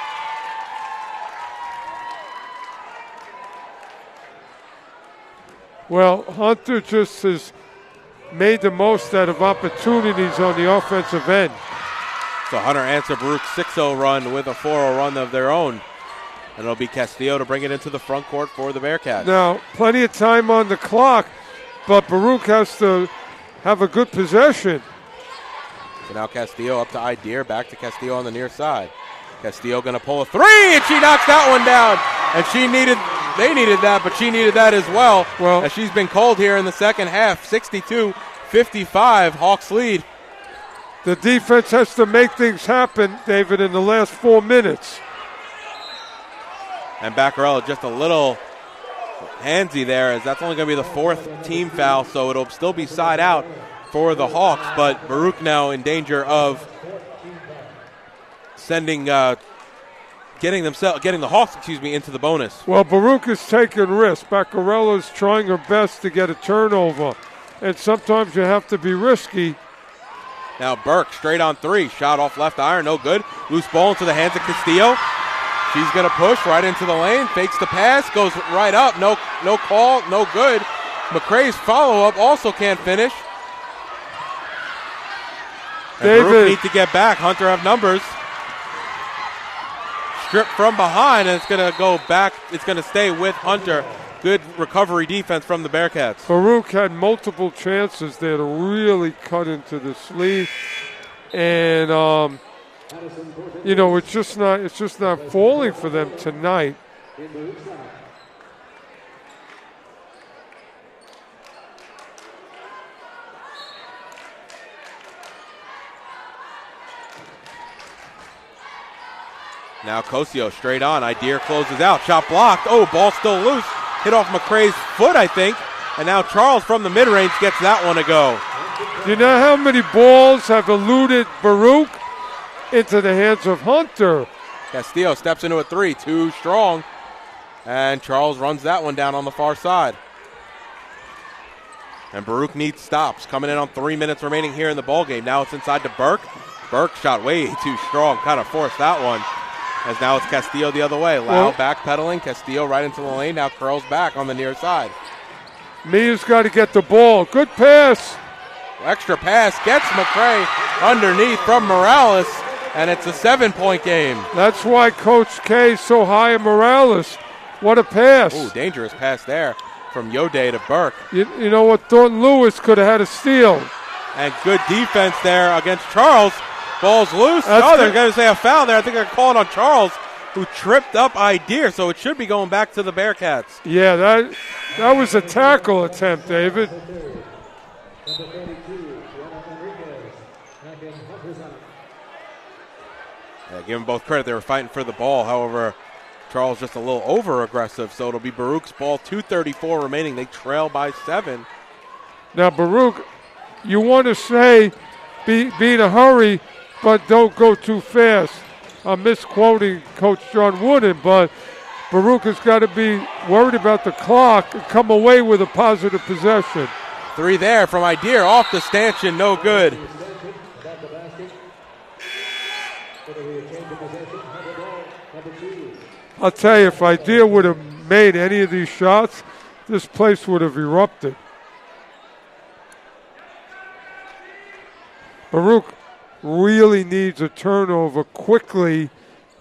Well, Hunter just has made the most out of opportunities on the offensive end. So Hunter answered Baruch's 6-0 run with a 4-0 run of their own. And it'll be Castillo to bring it into the front court for the Bearcats. Now, plenty of time on the clock, but Baruch has to have a good possession. So now Castillo up to Idea, back to Castillo on the near side. Castillo going to pull a 3, and she knocks that one down. And they needed that, but she needed that as well. As she's been cold here in the second half. 62-55, Hawks lead. The defense has to make things happen, David, in the last 4 minutes. And Baccarella just a little handsy there, as that's only going to be the 4th team foul, so it'll still be side out for the Hawks, but Baruch now in danger of getting the Hawks, into the bonus. Well, Baruch is taking risks. Baccarella's trying her best to get a turnover, and sometimes you have to be risky. Now Burke straight on 3, shot off left iron, no good. Loose ball into the hands of Castillo. She's going to push right into the lane, fakes the pass, goes right up, no call, no good. McRae's follow-up also can't finish. And Baruch need to get back. Hunter have numbers. Stripped from behind, and it's going to go back. It's going to stay with Hunter. Good recovery defense from the Bearcats. Baruch had multiple chances there to really cut into the sleeve, and it's just not falling for them tonight. Now Cosio straight on. Idea closes out. Shot blocked. Oh, ball still loose. Hit off McRae's foot, I think. And now Charles from the mid-range gets that one to go. You know how many balls have eluded Baruch into the hands of Hunter? Castillo steps into a 3. Too strong. And Charles runs that one down on the far side. And Baruch needs stops. Coming in on 3 minutes remaining here in the ballgame. Now it's inside to Burke. Burke shot way too strong. Kind of forced that one. As now it's Castillo the other way. Lau backpedaling. Castillo right into the lane. Now curls back on the near side. Mia's got to get the ball. Good pass. Extra pass gets McRae underneath from Morales. And it's a 7-point game. That's why Coach K is so high on Morales. What a pass. Ooh, dangerous pass there from Yode to Burke. You know what? Thornton Lewis could have had a steal. And good defense there against Charles. Ball's loose. They're going to say a foul there. I think they're calling on Charles, who tripped up Idea, so it should be going back to the Bearcats. Yeah, that was a tackle attempt, David. Yeah, give them both credit. They were fighting for the ball. However, Charles just a little over-aggressive, so it'll be Baruch's ball. 2:34 remaining. They trail by 7. Now, Baruch, you want to say be in a hurry, but don't go too fast. I'm misquoting Coach John Wooden, but Baruch has got to be worried about the clock and come away with a positive possession. 3 there from Idea off the stanchion, no good. I'll tell you, if Idea would have made any of these shots, this place would have erupted. Baruch really needs a turnover quickly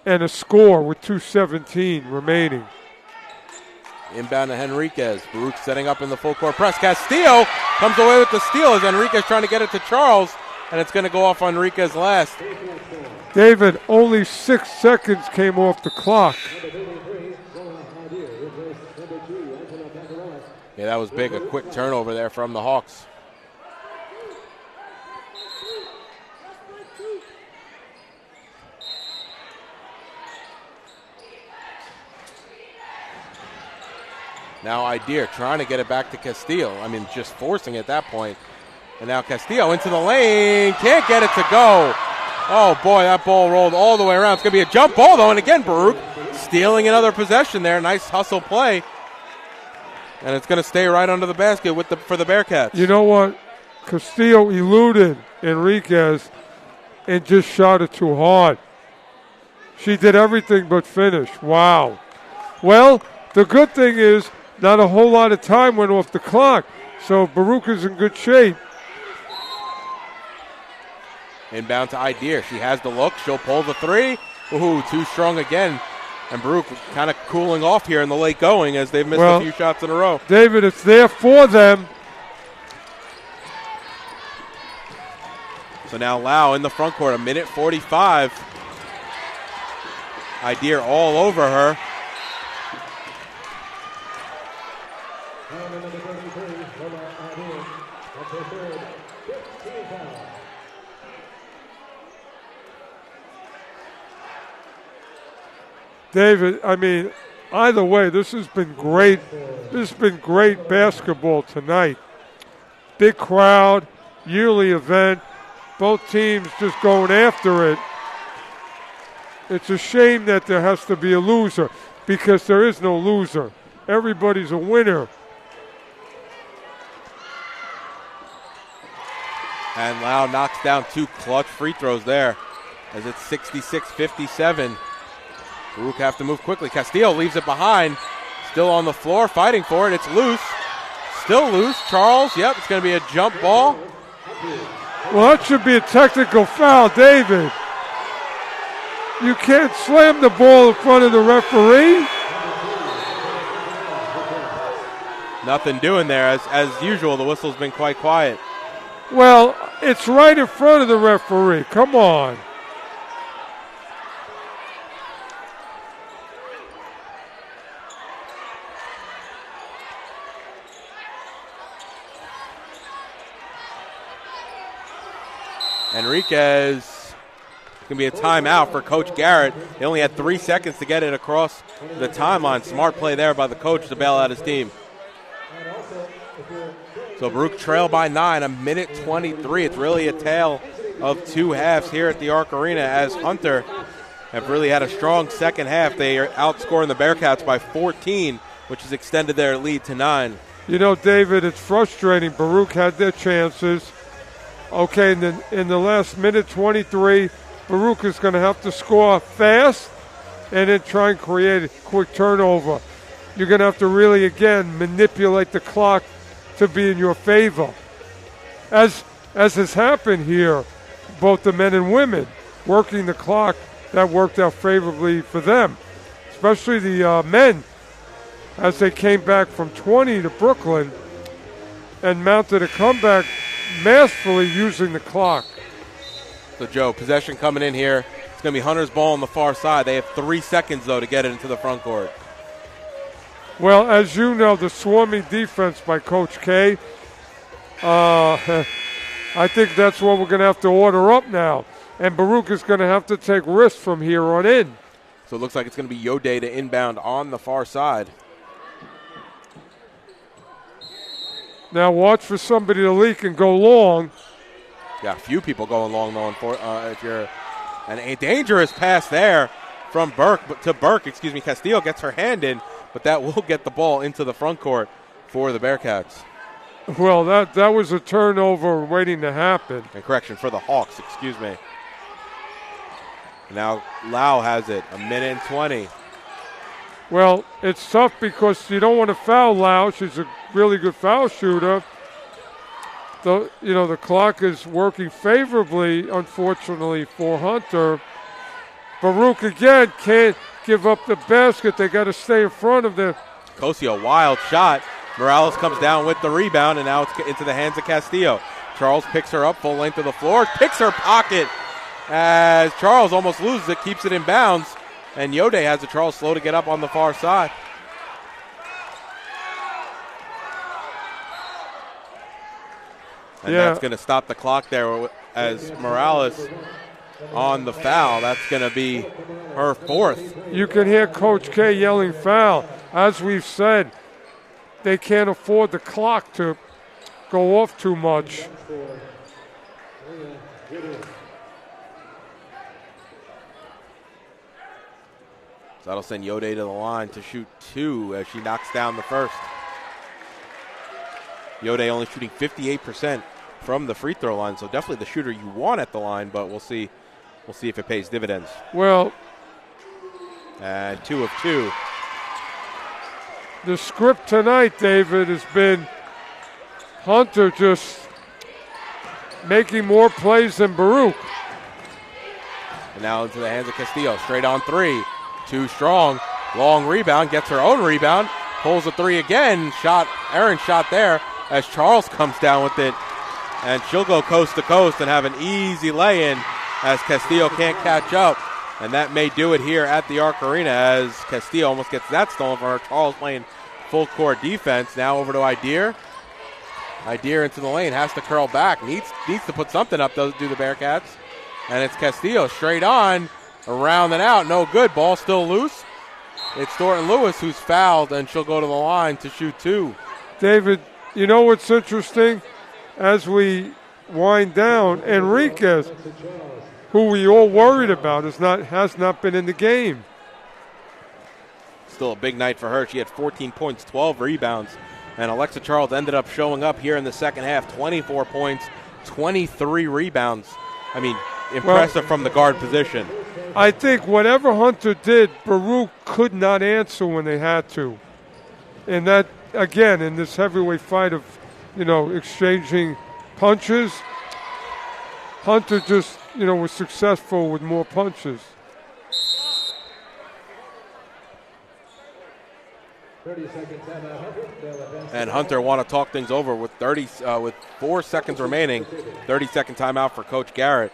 and a score with 2:17 remaining. Inbound to Henriquez. Baruch setting up in the full court press. Castillo comes away with the steal as Henriquez trying to get it to Charles, and it's going to go off Henriquez last. David, only 6 seconds came off the clock. Yeah, that was big. A quick turnover there from the Hawks. Now Idea trying to get it back to Castillo. I mean, just forcing it at that point. And now Castillo into the lane. Can't get it to go. Oh, boy, that ball rolled all the way around. It's going to be a jump ball, though. And again, Baruch stealing another possession there. Nice hustle play. And it's going to stay right under the basket for the Bearcats. You know what? Castillo eluded Enriquez and just shot it too hard. She did everything but finish. Wow. Well, the good thing is not a whole lot of time went off the clock, so Baruch is in good shape. Inbound to Idea. She has the look. She'll pull the three. Ooh, too strong again. And Baruch kind of cooling off here in the late going as they've missed a few shots in a row. David, it's there for them. So now Lau in the front court, a minute 45. Idea all over her. David, I mean, either way, this has been great. This has been great basketball tonight. Big crowd, yearly event, both teams just going after it. It's a shame that there has to be a loser because there is no loser. Everybody's a winner. And Lau knocks down 2 clutch free throws there as it's 66-57. Baruch have to move quickly. Castillo leaves it behind. Still on the floor, fighting for it. It's loose. Still loose. Charles, yep, it's going to be a jump ball. Well, that should be a technical foul, David. You can't slam the ball in front of the referee. Nothing doing there. As usual, the whistle's been quite quiet. Well, it's right in front of the referee. Come on. Enriquez, it's going to be a timeout for Coach Garrett. They only had 3 seconds to get it across the timeline. Smart play there by the coach to bail out his team. So Baruch trail by 9, a minute 23. It's really a tale of 2 halves here at the Arc Arena as Hunter have really had a strong second half. They are outscoring the Bearcats by 14, which has extended their lead to 9. You know, David, it's frustrating. Baruch had their chances. Okay, and then in the last minute 23, Baruch is going to have to score fast and then try and create a quick turnover. You're going to have to really, again, manipulate the clock to be in your favor. As has happened here, both the men and women working the clock, that worked out favorably for them, especially the men as they came back from 20 to Brooklyn and mounted a comeback masterfully using the clock. So, Joe, possession coming in here. It's going to be Hunter's ball on the far side. They have 3 seconds, though, to get it into the front court. Well, as you know, the swarming defense by Coach K, I think that's what we're going to have to order up now. And Baruch is going to have to take risks from here on in. So it looks like it's going to be Yode to inbound on the far side. Now watch for somebody to leak and go long. Yeah, a few people going long, though, if you're a dangerous pass there from Castillo gets her hand in, but that will get the ball into the front court for the Bearcats. Well, that was a turnover waiting to happen. And correction, for the Hawks, excuse me. Now Lau has it, 1:20. Well, it's tough because you don't want to foul Lau. She's a really good foul shooter. The clock is working favorably, unfortunately, for Hunter. Baruch again can't give up the basket. They got to stay in front of the. Cosi, a wild shot. Morales comes down with the rebound, and now it's into the hands of Castillo. Charles picks her up full length of the floor, picks her pocket as Charles almost loses it, keeps it in bounds, and Yode has it. Charles slow to get up on the far side. And that's going to stop the clock there as Morales on the foul. That's going to be her fourth. You can hear Coach K yelling foul. As we've said, they can't afford the clock to go off too much. So that'll send Yode to the line to shoot 2 as she knocks down the first. Yode only shooting 58% from the free throw line, so definitely the shooter you want at the line, but we'll see if it pays dividends. Well, and 2 of 2. The script tonight, David, has been Hunter just making more plays than Baruch. And now into the hands of Castillo, straight on 3. Too strong, long rebound, gets her own rebound, pulls a 3 again, errant shot there as Charles comes down with it. And she'll go coast to coast and have an easy lay-in as Castillo can't catch up. And that may do it here at the Arc Arena as Castillo almost gets that stolen from her. Charles playing full court defense. Now over to Idir. Idir into the lane, has to curl back. Needs to put something up, do the Bearcats. And it's Castillo straight on, around and out. No good, ball still loose. It's Thornton Lewis who's fouled, and she'll go to the line to shoot 2. David, you know what's interesting? As we wind down, Enriquez, who we all worried about, has not been in the game. Still a big night for her. She had 14 points, 12 rebounds. And Alexa Charles ended up showing up here in the second half, 24 points, 23 rebounds. I mean, impressive from the guard position. I think whatever Hunter did, Baruch could not answer when they had to. And that, again, in this heavyweight fight of, exchanging punches, Hunter just, was successful with more punches. 30-second timeout. And Hunter want to talk things over with 4 seconds remaining. 30-second timeout for Coach Garrett.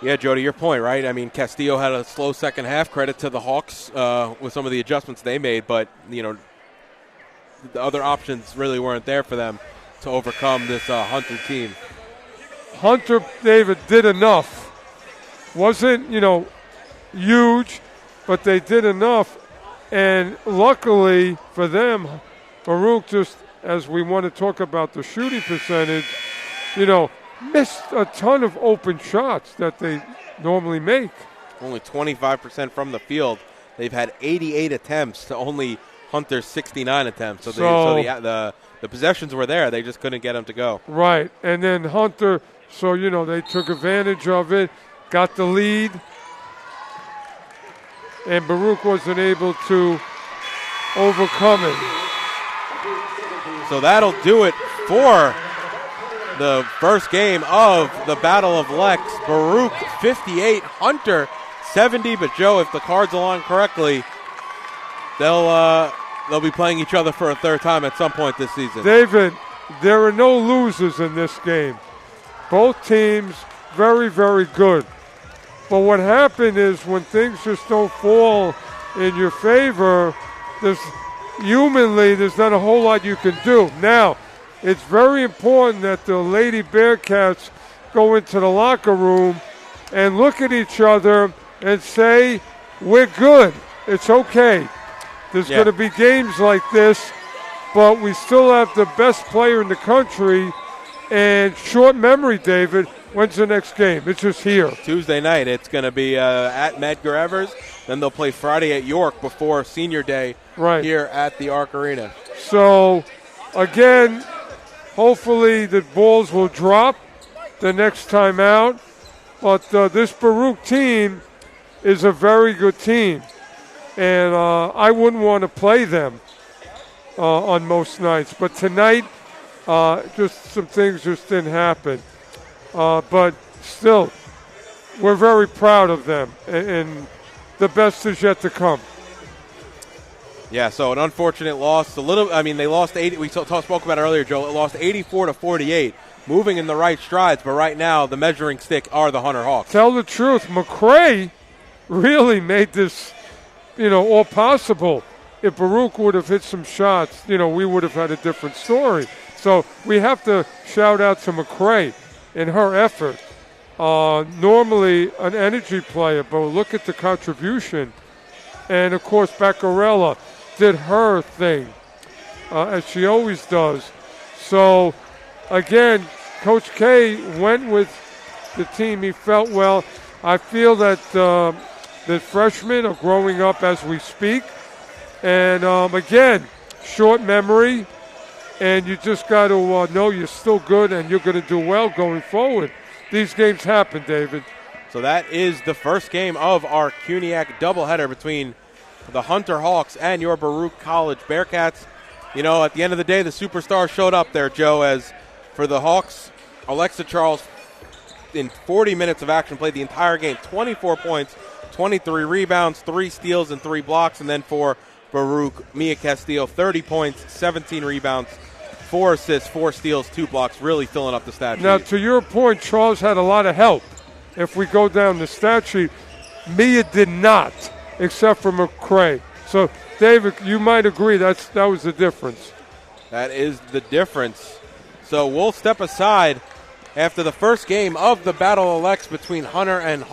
Yeah, Joe, to your point, right? I mean, Castillo had a slow second half. Credit to the Hawks with some of the adjustments they made, but, the other options really weren't there for them to overcome this Hunter team. Hunter, David, did enough. Wasn't, huge, but they did enough. And luckily for them, Baruch, just as we want to talk about the shooting percentage, missed a ton of open shots that they normally make. Only 25% from the field. They've had 88 attempts to only Hunter's 69 attempts. So the possessions were there. They just couldn't get them to go. Right. And then Hunter, they took advantage of it, got the lead. And Baruch wasn't able to overcome it. So that'll do it for the first game of the Battle of Lex. Baruch 58, Hunter 70. But Joe, if the cards align correctly, they'll be playing each other for a third time at some point this season. David, there are no losers in this game. Both teams very, very good. But what happened is when things just don't fall in your favor, there's not a whole lot you can do. Now, it's very important that the Lady Bearcats go into the locker room and look at each other and say, we're good. It's okay. There's going to be games like this, but we still have the best player in the country. And short memory, David, when's the next game? It's just here. Tuesday night. It's going to be at Medgar Evers. Then they'll play Friday at York before Senior Day here at the Arc Arena. So, again, hopefully the balls will drop the next time out. But this Baruch team is a very good team. And I wouldn't want to play them on most nights. But tonight, just some things just didn't happen. But still, we're very proud of them. And the best is yet to come. Yeah, so an unfortunate loss. They lost 80. We spoke about it earlier, Joe. It lost 84-48, moving in the right strides. But right now, the measuring stick are the Hunter Hawks. Tell the truth, McRae really made this, all possible. If Baruch would have hit some shots, we would have had a different story. So we have to shout out to McRae in her effort. Normally an energy player, but look at the contribution. And, of course, Beccarella did her thing, as she always does. So, again, Coach K went with the team he felt well. I feel that the freshmen are growing up as we speak. And, again, short memory, and you just got to know you're still good and you're going to do well going forward. These games happen, David. So that is the first game of our CUNYAC doubleheader between the Hunter Hawks and your Baruch College Bearcats. At the end of the day, the superstar showed up there, Joe, as for the Hawks, Alexa Charles, in 40 minutes of action, played the entire game, 24 points, 23 rebounds, 3 steals, and 3 blocks. And then for Baruch, Mia Castillo, 30 points, 17 rebounds, 4 assists, 4 steals, 2 blocks, really filling up the stat sheet. Now, to your point, Charles had a lot of help. If we go down the stat sheet, Mia did not, except for McRae. So, David, you might agree that was the difference. That is the difference. So we'll step aside after the first game of the Battle of Lex between Hunter and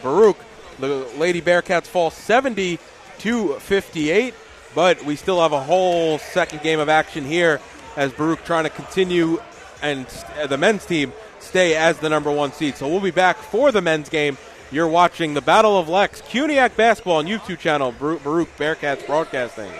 Baruch. The Lady Bearcats fall 70-58, but we still have a whole second game of action here as Baruch trying to continue and the men's team stay as the number 1 seed. So we'll be back for the men's game. You're watching the Battle of Lex, CUNYAC basketball on YouTube channel, Baruch Bearcats Broadcasting.